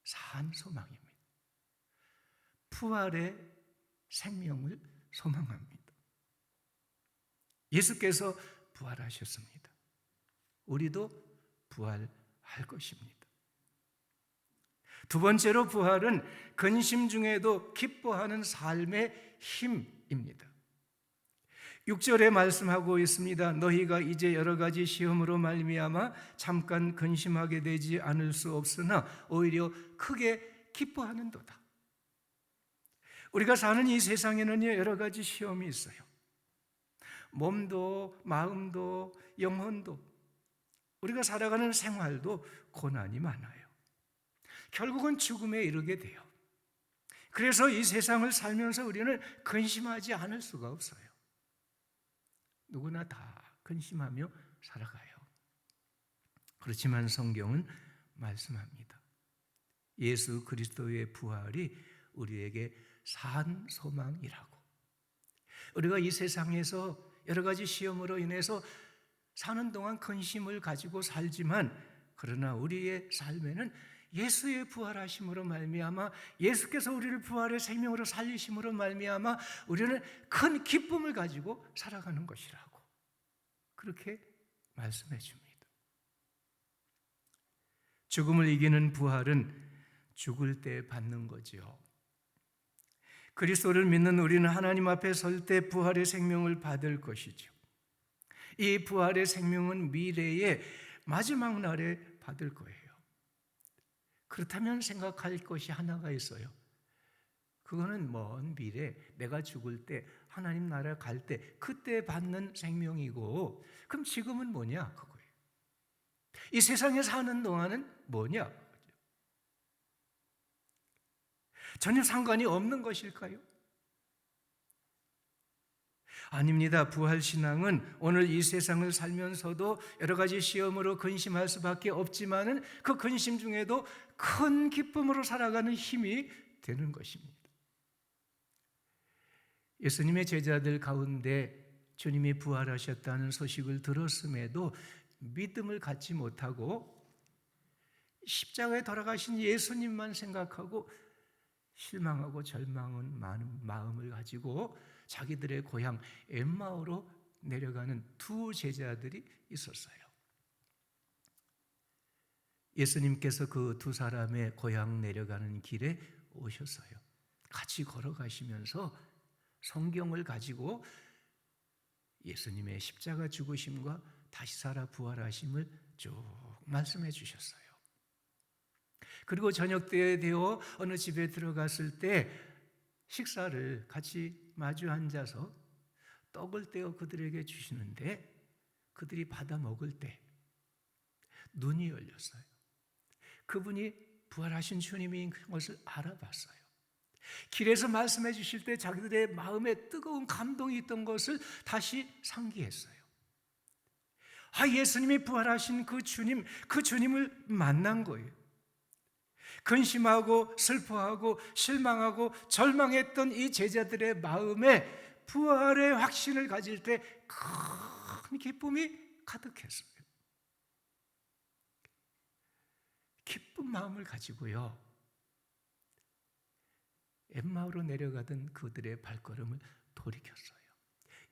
산 소망입니다. 부활의 생명을 소망합니다. 예수께서 부활하셨습니다. 우리도 부활할 것입니다. 두 번째로, 부활은 근심 중에도 기뻐하는 삶의 힘입니다. 6절에 말씀하고 있습니다. 너희가 이제 여러 가지 시험으로 말미암아 잠깐 근심하게 되지 않을 수 없으나 오히려 크게 기뻐하는도다. 우리가 사는 이 세상에는요, 여러 가지 시험이 있어요. 몸도 마음도 영혼도, 우리가 살아가는 생활도 고난이 많아요. 결국은 죽음에 이르게 돼요. 그래서 이 세상을 살면서 우리는 근심하지 않을 수가 없어요. 누구나 다 근심하며 살아가요. 그렇지만 성경은 말씀합니다. 예수 그리스도의 부활이 우리에게 산 소망이라고. 우리가 이 세상에서 여러 가지 시험으로 인해서 사는 동안 근심을 가지고 살지만, 그러나 우리의 삶에는 예수의 부활하심으로 말미암아, 예수께서 우리를 부활의 생명으로 살리심으로 말미암아 우리는 큰 기쁨을 가지고 살아가는 것이라고 그렇게 말씀해 줍니다. 죽음을 이기는 부활은 죽을 때 받는 거죠. 그리스도를 믿는 우리는 하나님 앞에 설 때 부활의 생명을 받을 것이죠. 이 부활의 생명은 미래의 마지막 날에 받을 거예요. 그렇다면 생각할 것이 하나가 있어요. 그거는 먼 미래, 내가 죽을 때, 하나님 나라 갈 때, 그때 받는 생명이고, 그럼 지금은 뭐냐? 그거예요. 이 세상에 사는 동안은 뭐냐? 전혀 상관이 없는 것일까요? 아닙니다. 부활신앙은 오늘 이 세상을 살면서도 여러 가지 시험으로 근심할 수밖에 없지만은 그 근심 중에도 큰 기쁨으로 살아가는 힘이 되는 것입니다. 예수님의 제자들 가운데 주님이 부활하셨다는 소식을 들었음에도 믿음을 갖지 못하고 십자가에 돌아가신 예수님만 생각하고 실망하고 절망한 많은 마음을 가지고 자기들의 고향 엠마오로 내려가는 두 제자들이 있었어요. 예수님께서 그 두 사람의 고향 내려가는 길에 오셨어요. 같이 걸어가시면서 성경을 가지고 예수님의 십자가 죽으심과 다시 살아 부활하심을 쭉 말씀해 주셨어요. 그리고 저녁 때에 되어 어느 집에 들어갔을 때 식사를 같이 마주 앉아서 떡을 떼어 그들에게 주시는데 그들이 받아 먹을 때 눈이 열렸어요. 그분이 부활하신 주님인 것을 알아봤어요. 길에서 말씀해 주실 때 자기들의 마음에 뜨거운 감동이 있던 것을 다시 상기했어요. 예수님이 부활하신 그 주님을 만난 거예요. 근심하고 슬퍼하고 실망하고 절망했던 이 제자들의 마음에 부활의 확신을 가질 때 큰 기쁨이 가득했어요. 기쁜 마음을 가지고요, 엠마오로 내려가던 그들의 발걸음을 돌이켰어요.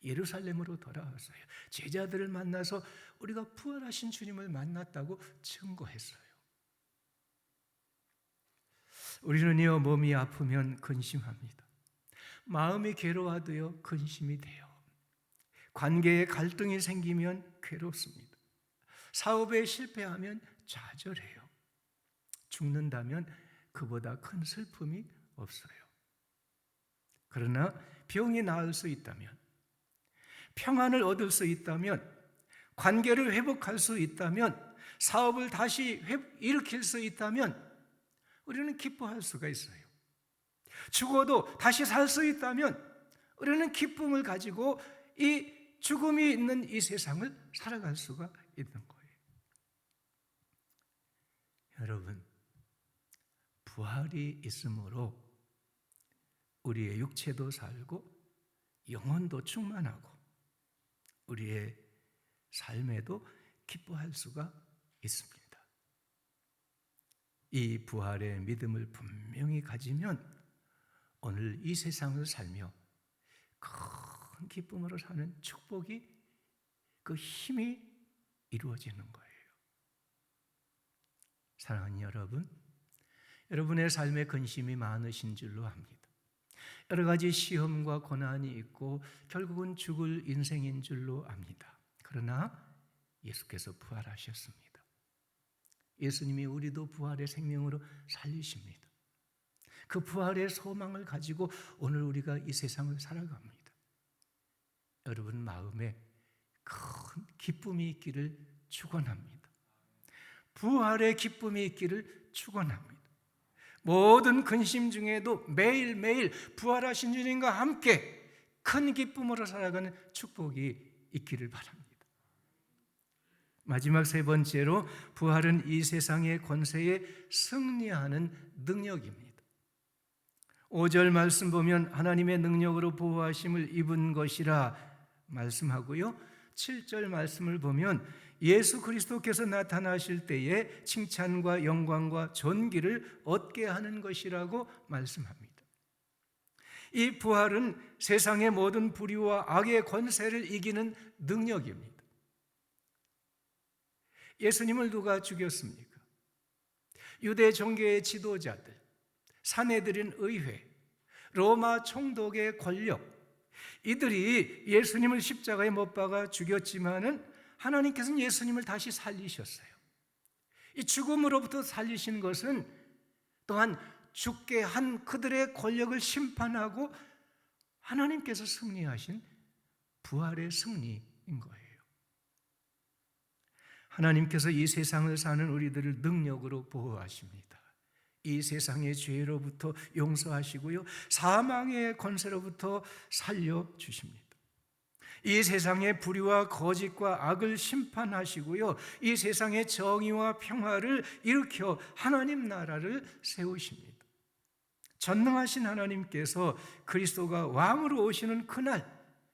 예루살렘으로 돌아왔어요. 제자들을 만나서 우리가 부활하신 주님을 만났다고 증거했어요. 우리는요, 몸이 아프면 근심합니다. 마음이 괴로워도요, 근심이 돼요. 관계에 갈등이 생기면 괴롭습니다. 사업에 실패하면 좌절해요. 죽는다면 그보다 큰 슬픔이 없어요. 그러나 병이 나을 수 있다면, 평안을 얻을 수 있다면, 관계를 회복할 수 있다면, 사업을 다시 일으킬 수 있다면 우리는 기뻐할 수가 있어요. 죽어도 다시 살 수 있다면 우리는 기쁨을 가지고 이 죽음이 있는 이 세상을 살아갈 수가 있는 거예요. 여러분, 부활이 있으므로 우리의 육체도 살고 영혼도 충만하고 우리의 삶에도 기뻐할 수가 있습니다. 이 부활의 믿음을 분명히 가지면 오늘 이 세상을 살며 큰 기쁨으로 사는 축복이, 그 힘이 이루어지는 거예요. 사랑하는 여러분, 여러분의 삶에 근심이 많으신 줄로 압니다. 여러 가지 시험과 고난이 있고 결국은 죽을 인생인 줄로 압니다. 그러나 예수께서 부활하셨습니다. 예수님이 우리도 부활의 생명으로 살리십니다. 그 부활의 소망을 가지고 오늘 우리가 이 세상을 살아갑니다. 여러분 마음에 큰 기쁨이 있기를 축원합니다. 부활의 기쁨이 있기를 축원합니다. 모든 근심 중에도 매일매일 부활하신 주님과 함께 큰 기쁨으로 살아가는 축복이 있기를 바랍니다. 마지막 세 번째로, 부활은 이 세상의 권세에 승리하는 능력입니다. 5절 말씀 보면 하나님의 능력으로 보호하심을 입은 것이라 말씀하고요, 7절 말씀을 보면 예수 그리스도께서 나타나실 때에 칭찬과 영광과 존귀를 얻게 하는 것이라고 말씀합니다. 이 부활은 세상의 모든 불의와 악의 권세를 이기는 능력입니다. 예수님을 누가 죽였습니까? 유대 종교의 지도자들, 사내들인 의회, 로마 총독의 권력, 이들이 예수님을 십자가에 못 박아 죽였지만은 하나님께서는 예수님을 다시 살리셨어요. 이 죽음으로부터 살리신 것은 또한 죽게 한 그들의 권력을 심판하고 하나님께서 승리하신 부활의 승리인 거예요. 하나님께서 이 세상을 사는 우리들을 능력으로 보호하십니다. 이 세상의 죄로부터 용서하시고요, 사망의 권세로부터 살려주십니다. 이 세상의 불의와 거짓과 악을 심판하시고요, 이 세상의 정의와 평화를 일으켜 하나님 나라를 세우십니다. 전능하신 하나님께서 그리스도가 왕으로 오시는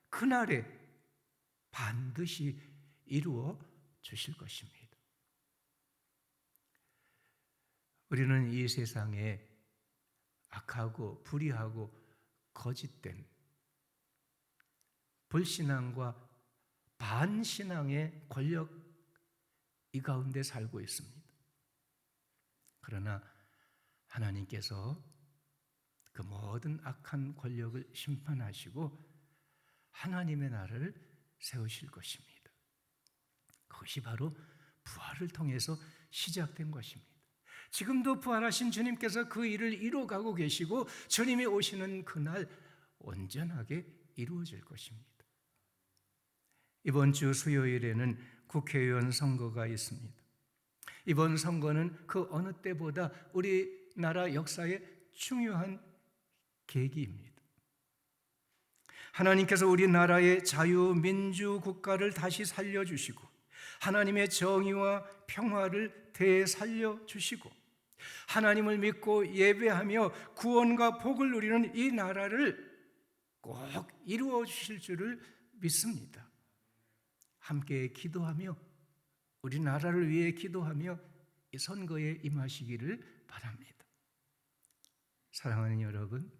그날에 반드시 이루어 주실 것입니다. 우리는 이 세상에 악하고 불의하고 거짓된 불신앙과 반신앙의 권력 이 가운데 살고 있습니다. 그러나 하나님께서 그 모든 악한 권력을 심판하시고 하나님의 나라를 세우실 것입니다. 그것이 바로 부활을 통해서 시작된 것입니다. 지금도 부활하신 주님께서 그 일을 이루어가고 계시고 주님이 오시는 그날 온전하게 이루어질 것입니다. 이번 주 수요일에는 국회의원 선거가 있습니다. 이번 선거는 그 어느 때보다 우리나라 역사에 중요한 계기입니다. 하나님께서 우리나라의 자유민주국가를 다시 살려주시고 하나님의 정의와 평화를 되살려주시고 하나님을 믿고 예배하며 구원과 복을 누리는 이 나라를 꼭 이루어 주실 줄을 믿습니다. 함께 기도하며 우리 나라를 위해 기도하며 이 선거에 임하시기를 바랍니다. 사랑하는 여러분,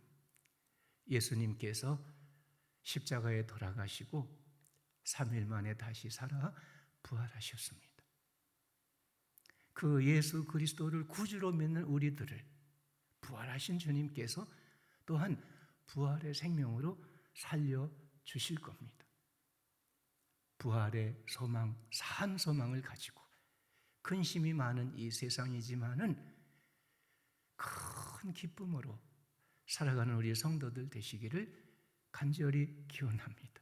예수님께서 십자가에 돌아가시고 3일 만에 다시 살아 부활하셨습니다. 그 예수 그리스도를 구주로 믿는 우리들을 부활하신 주님께서 또한 부활의 생명으로 살려주실 겁니다. 부활의 소망, 산 소망을 가지고 근심이 많은 이 세상이지만은 큰 기쁨으로 살아가는 우리 성도들 되시기를 간절히 기원합니다.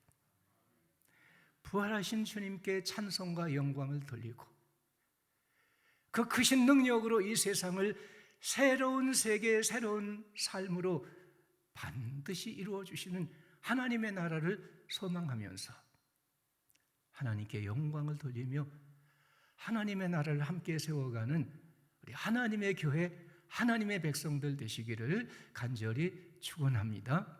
부활하신 주님께 찬송과 영광을 돌리고 그 크신 능력으로 이 세상을 새로운 세계, 새로운 삶으로 반드시 이루어 주시는 하나님의 나라를 소망하면서 하나님께 영광을 돌리며 하나님의 나라를 함께 세워가는 우리 하나님의 교회, 하나님의 백성들 되시기를 간절히 축원합니다.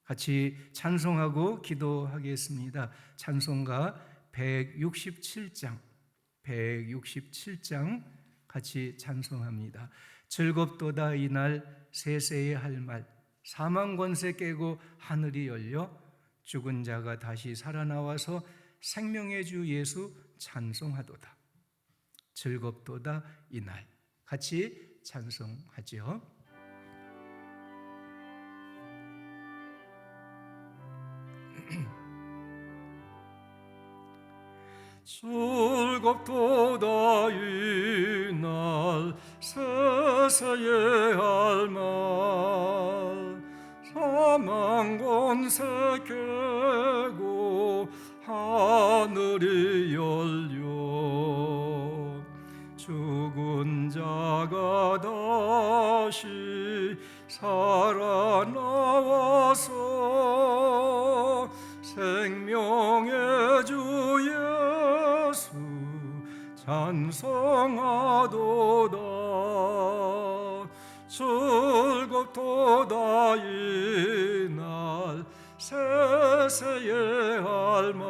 같이 찬송하고 기도하겠습니다. 찬송가 167장 같이 찬송합니다. 즐겁도다 이날 세세의 할 말, 사망 권세 깨고 하늘이 열려 죽은 자가 다시 살아나와서 생명의 주 예수 찬송하도다. 즐겁도다 이날, 같이 찬송하죠. 즐겁도다 이날 세세의 할 말, 사망 권세 깨고 하늘이 열려 죽은 자가 다시 살아나와서 생명의 주 예수 찬송하도다. 즐겁도다 이날 세세의 할 말,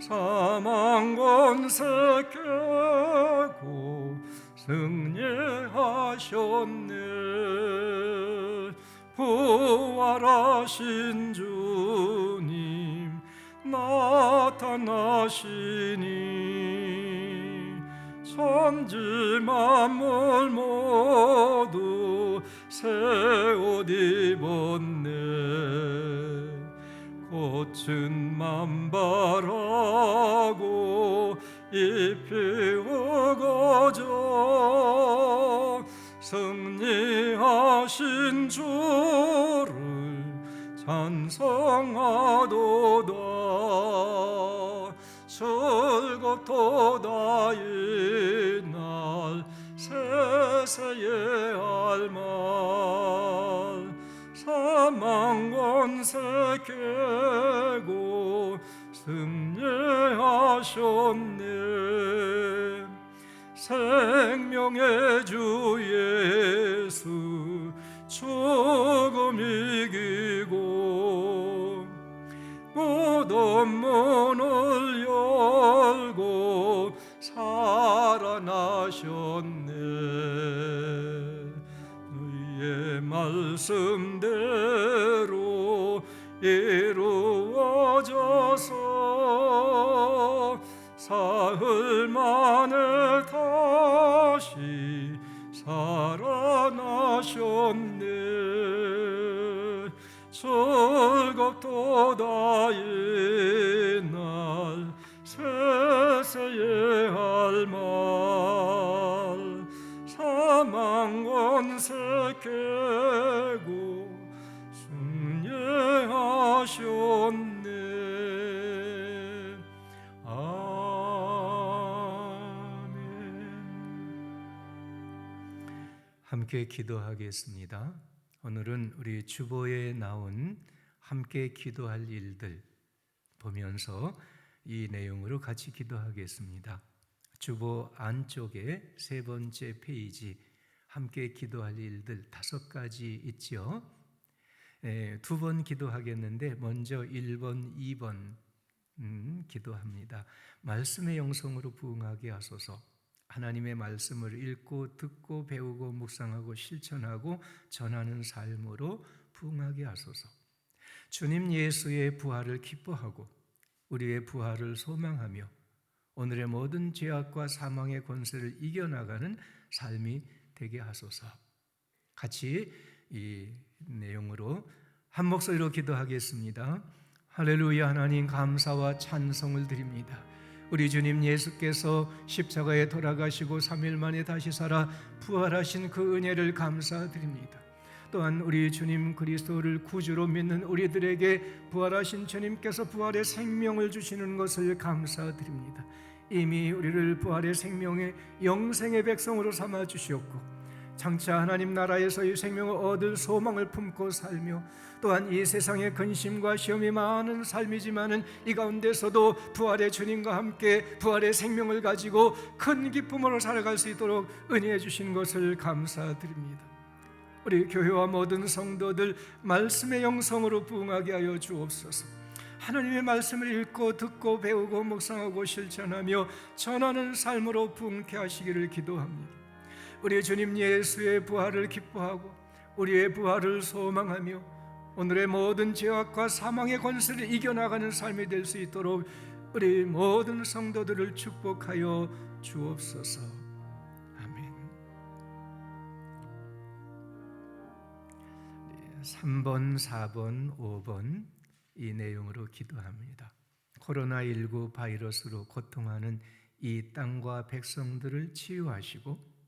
사망 권세 깨고 승리하셨네. 부활하신 주님 나타나시니 천지 만물 모두 새 옷 입었네. 꽃은 만발하고 잎이 우거져 승리하신 주를 찬송하도다. 즐겁도다 이날 세세의 할말 사망 권세 깨고 승리하셨네. 생명의 주 예수 죽음 이기고 모든 문을 열고 살아나셨네. 너희의 말씀대로 이루어져서 사흘 만에 다시 살아나셨네. 즐겁도다 이날 세세의 할말 사망 권세 깨고 승리하셨네. 함께 기도하겠습니다. 오늘은 우리 주보에 나온 함께 기도할 일들 보면서 이 내용으로 같이 기도하겠습니다. 주보 안쪽에 세 번째 페이지 함께 기도할 일들 5가지 있죠. 2번 기도하겠는데 먼저 1번, 2번 기도합니다. 말씀의 영성으로 부응하게 하소서. 하나님의 말씀을 읽고 듣고 배우고 묵상하고 실천하고 전하는 삶으로 부응하게 하소서. 주님 예수의 부활을 기뻐하고 우리의 부활을 소망하며 오늘의 모든 죄악과 사망의 권세를 이겨나가는 삶이 되게 하소서. 같이 이 내용으로 한 목소리로 기도하겠습니다. 할렐루야. 하나님 감사와 찬송을 드립니다. 우리 주님 예수께서 십자가에 돌아가시고 3일 만에 다시 살아 부활하신 그 은혜를 감사드립니다. 또한 우리 주님 그리스도를 구주로 믿는 우리들에게 부활하신 주님께서 부활의 생명을 주시는 것을 감사드립니다. 이미 우리를 부활의 생명의 영생의 백성으로 삼아 주시었고 장차 하나님 나라에서 이 생명을 얻을 소망을 품고 살며 또한 이 세상의 근심과 시험이 많은 삶이지만은 이 가운데서도 부활의 주님과 함께 부활의 생명을 가지고 큰 기쁨으로 살아갈 수 있도록 은혜해 주신 것을 감사드립니다. 우리 교회와 모든 성도들 말씀의 영성으로 부응하게 하여 주옵소서. 하나님의 말씀을 읽고 듣고 배우고 묵상하고 실천하며 전하는 삶으로 부응케 하시기를 기도합니다. 우리 주님 예수의 부활을 기뻐하고 우리의 부활을 소망하며 오늘의 모든 죄악과 사망의 권세를 이겨나가는 삶이 될 수 있도록 우리 모든 성도들을 축복하여 주옵소서. 아멘. 3번, 4번, 5번 이 내용으로 기도합니다. 코로나19 바이러스로 고통하는 이 땅과 백성들을 치유하시고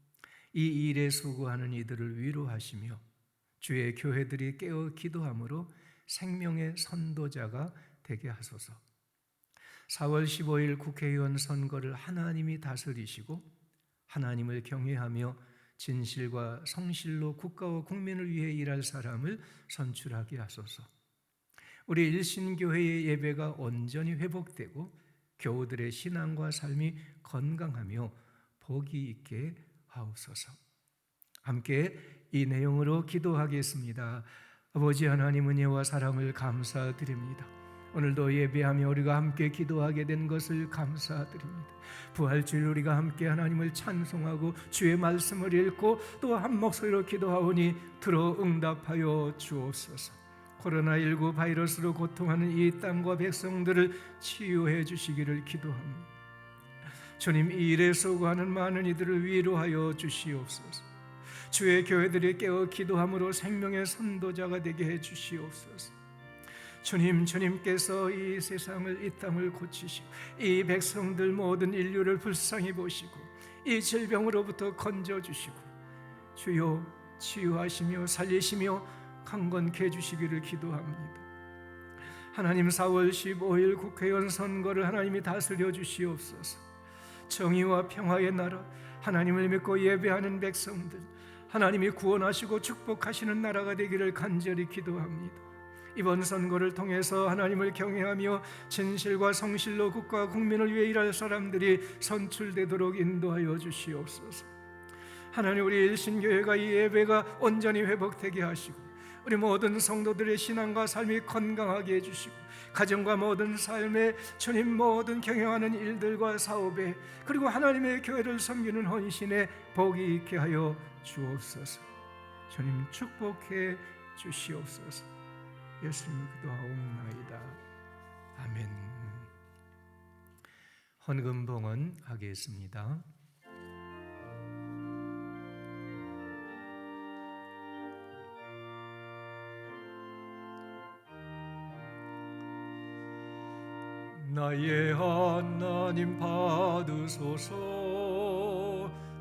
이 일에 수고하는 이들을 위로하시며 주의 교회들이 깨어 기도함으로 생명의 선도자가 되게 하소서. 4월 15일 국회의원 선거를 하나님이 다스리시고 하나님을 경외하며 진실과 성실로 국가와 국민을 위해 일할 사람을 선출하게 하소서. 우리 일신교회의 예배가 온전히 회복되고 교우들의 신앙과 삶이 건강하며 복이 있게 하옵소서. 함께 이 내용으로 기도하겠습니다. 아버지 하나님 은혜와 사랑을 감사드립니다. 오늘도 예배하며 우리가 함께 기도하게 된 것을 감사드립니다. 부활주일 우리가 함께 하나님을 찬송하고 주의 말씀을 읽고 또 한 목소리로 기도하오니 들어 응답하여 주옵소서. 코로나19 바이러스로 고통하는 이 땅과 백성들을 치유해 주시기를 기도합니다. 주님, 이 일에 수고하는 많은 이들을 위로하여 주시옵소서. 주의 교회들이 깨어 기도함으로 생명의 선도자가 되게 해 주시옵소서. 주님, 주님께서 이 세상을, 이 땅을 고치시고 이 백성들 모든 인류를 불쌍히 보시고 이 질병으로부터 건져주시고 주여 치유하시며 살리시며 강건케 해주시기를 기도합니다. 하나님, 4월 15일 국회의원 선거를 하나님이 다스려 주시옵소서. 정의와 평화의 나라, 하나님을 믿고 예배하는 백성들, 하나님이 구원하시고 축복하시는 나라가 되기를 간절히 기도합니다. 이번 선거를 통해서 하나님을 경외하며 진실과 성실로 국가 국민을 위해 일할 사람들이 선출되도록 인도하여 주시옵소서. 하나님, 우리 일신교회가 이 예배가 온전히 회복되게 하시고 우리 모든 성도들의 신앙과 삶이 건강하게 해주시고 가정과 모든 삶에 주님 모든 경영하는 일들과 사업에 그리고 하나님의 교회를 섬기는 헌신에 복이 있게 하여 주옵소서. 주님 축복해 주시옵소서. 예수님 기도하옵나이다. 아멘. 헌금 봉헌 하겠습니다. 나의 하나님 받으소서.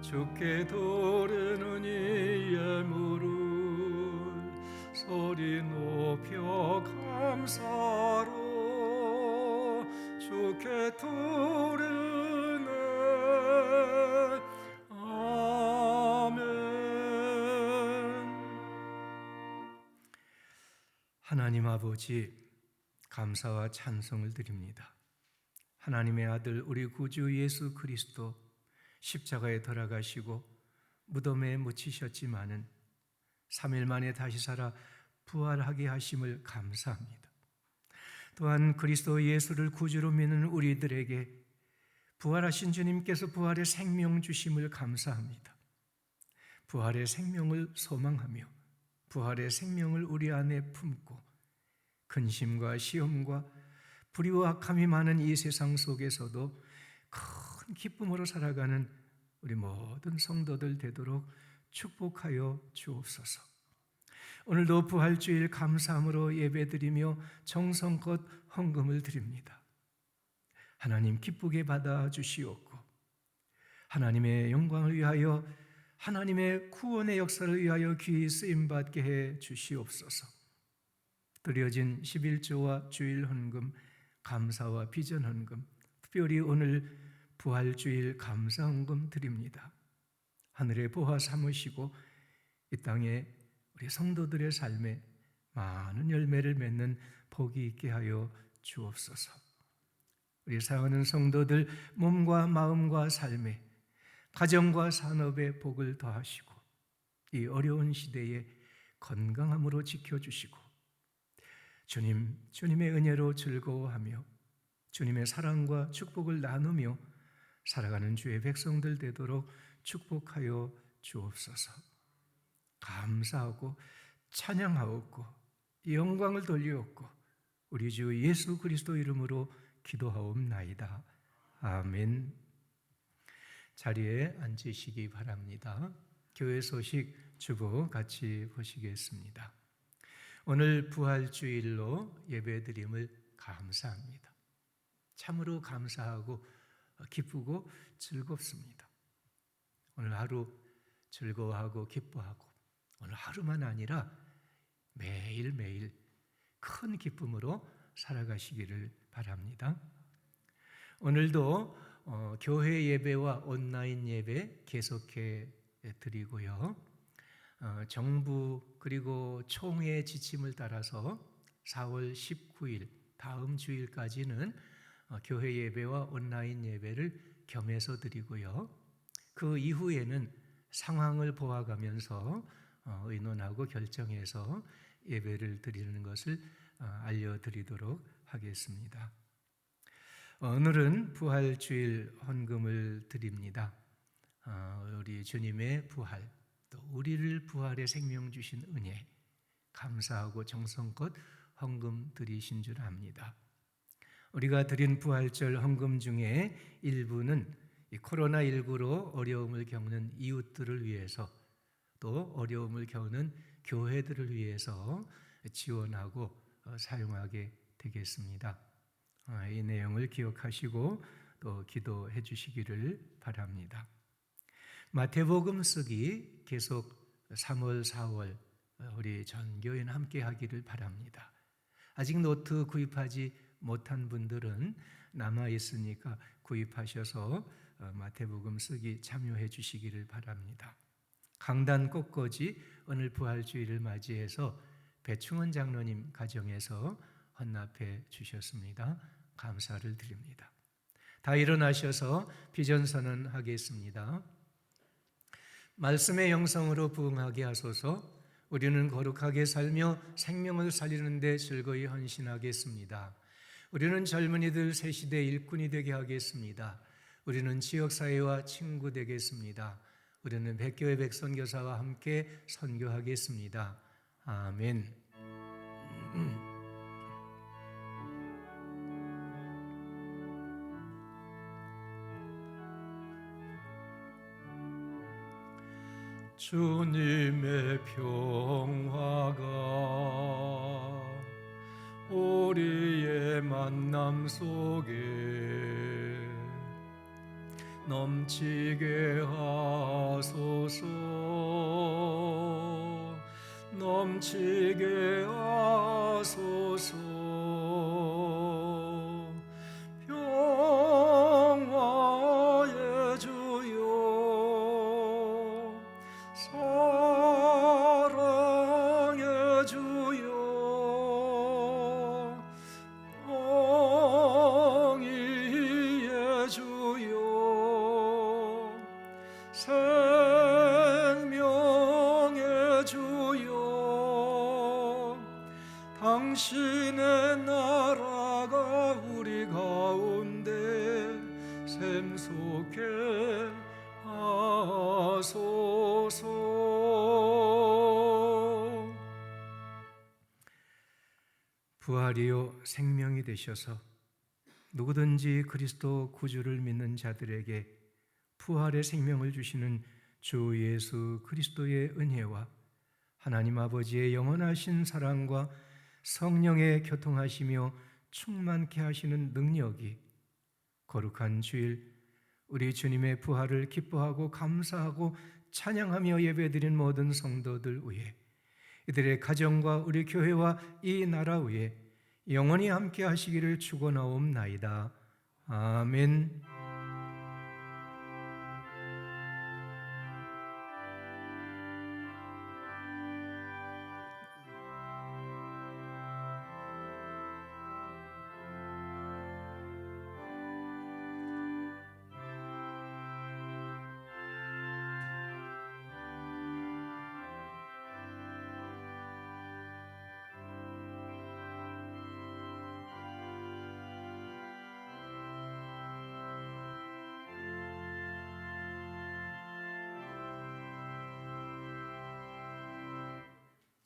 주께 들으는 이의 물을 소리 높여 감사로 주께 들으네. 아멘. 하나님 아버지, 감사와 찬송을 드립니다. 하나님의 아들 우리 구주 예수 그리스도 십자가에 돌아가시고 무덤에 묻히셨지만은 3일 만에 다시 살아 부활하게 하심을 감사합니다. 또한 그리스도 예수를 구주로 믿는 우리들에게 부활하신 주님께서 부활의 생명 주심을 감사합니다. 부활의 생명을 소망하며 부활의 생명을 우리 안에 품고 근심과 시험과 불의와 악함이 많은 이 세상 속에서도 큰 기쁨으로 살아가는 우리 모든 성도들 되도록 축복하여 주옵소서. 오늘도 부활주일 감사함으로 예배드리며 정성껏 헌금을 드립니다. 하나님 기쁘게 받아 주시옵고 하나님의 영광을 위하여 하나님의 구원의 역사를 위하여 귀히 쓰임받게 해 주시옵소서. 드려진 11조와 주일 헌금, 감사와 비전 헌금, 특별히 오늘 부활주일 감사 헌금 드립니다. 하늘의 보화 삼으시고 이 땅에 우리 성도들의 삶에 많은 열매를 맺는 복이 있게 하여 주옵소서. 우리 사랑하는 성도들 몸과 마음과 삶에 가정과 산업에 복을 더하시고 이 어려운 시대에 건강함으로 지켜주시고 주님의 은혜로 즐거워하며 주님의 사랑과 축복을 나누며 살아가는 주의 백성들 되도록 축복하여 주옵소서. 감사하고 찬양하옵고 영광을 돌리옵고 우리 주 예수 그리스도 이름으로 기도하옵나이다. 아멘. 자리에 앉으시기 바랍니다. 교회 소식 주보 같이 보시겠습니다. 오늘 부활주일로 예배드림을 감사합니다. 참으로 감사하고 기쁘고 즐겁습니다. 오늘 하루 즐거워하고 기뻐하고 오늘 하루만 아니라 매일매일 큰 기쁨으로 살아가시기를 바랍니다. 오늘도 교회 예배와 온라인 예배 계속해 드리고요. 정부 그리고 총회 지침을 따라서 4월 19일 다음 주일까지는 교회 예배와 온라인 예배를 겸해서 드리고요. 그 이후에는 상황을 보아가면서 의논하고 결정해서 예배를 드리는 것을 알려드리도록 하겠습니다. 오늘은 부활주일 헌금을 드립니다. 우리 주님의 부활, 또 우리를 부활의 생명 주신 은혜 감사하고 정성껏 헌금 드리신 줄 압니다. 우리가 드린 부활절 헌금 중에 일부는 이 코로나19로 어려움을 겪는 이웃들을 위해서 또 어려움을 겪는 교회들을 위해서 지원하고 사용하게 되겠습니다. 이 내용을 기억하시고 또 기도해 주시기를 바랍니다. 마태복음 쓰기 계속 3월, 4월 우리 전 교인 함께 하기를 바랍니다. 아직 노트 구입하지 못한 분들은 남아 있으니까 구입하셔서 마태복음 쓰기 참여해 주시기를 바랍니다. 강단 꽃꽂이 오늘 부활주의를 맞이해서 배충원 장로님 가정에서 헌납해 주셨습니다. 감사를 드립니다. 다 일어나셔서 비전선언 하겠습니다. 말씀의 영성으로 부응하게 하소서. 우리는 거룩하게 살며 생명을 살리는 데 즐거이 헌신하겠습니다. 우리는 젊은이들 새 시대 일꾼이 되게 하겠습니다. 우리는 지역사회와 친구 되겠습니다. 우리는 백교회 백선교사와 함께 선교하겠습니다. 아멘. 주님의 평화가 우리의 만남 속에 넘치게 하소서. 넘치게 하소서. 평화의 주여 사랑의 주여 정의의 주여 생명의 주여 당신의 나라가 우리 가운데 샘솟게 하소서. 부활이요 생명이 되셔서 누구든지 그리스도 구주를 믿는 자들에게 부활의 생명을 주시는 주 예수 그리스도의 은혜와 하나님 아버지의 영원하신 사랑과 성령의 교통하시며 충만케 하시는 능력이 거룩한 주일 우리 주님의 부활을 기뻐하고 감사하고 찬양하며 예배드린 모든 성도들 위해 이들의 가정과 우리 교회와 이 나라 위에 영원히 함께 하시기를 축원하옵나이다. 아멘.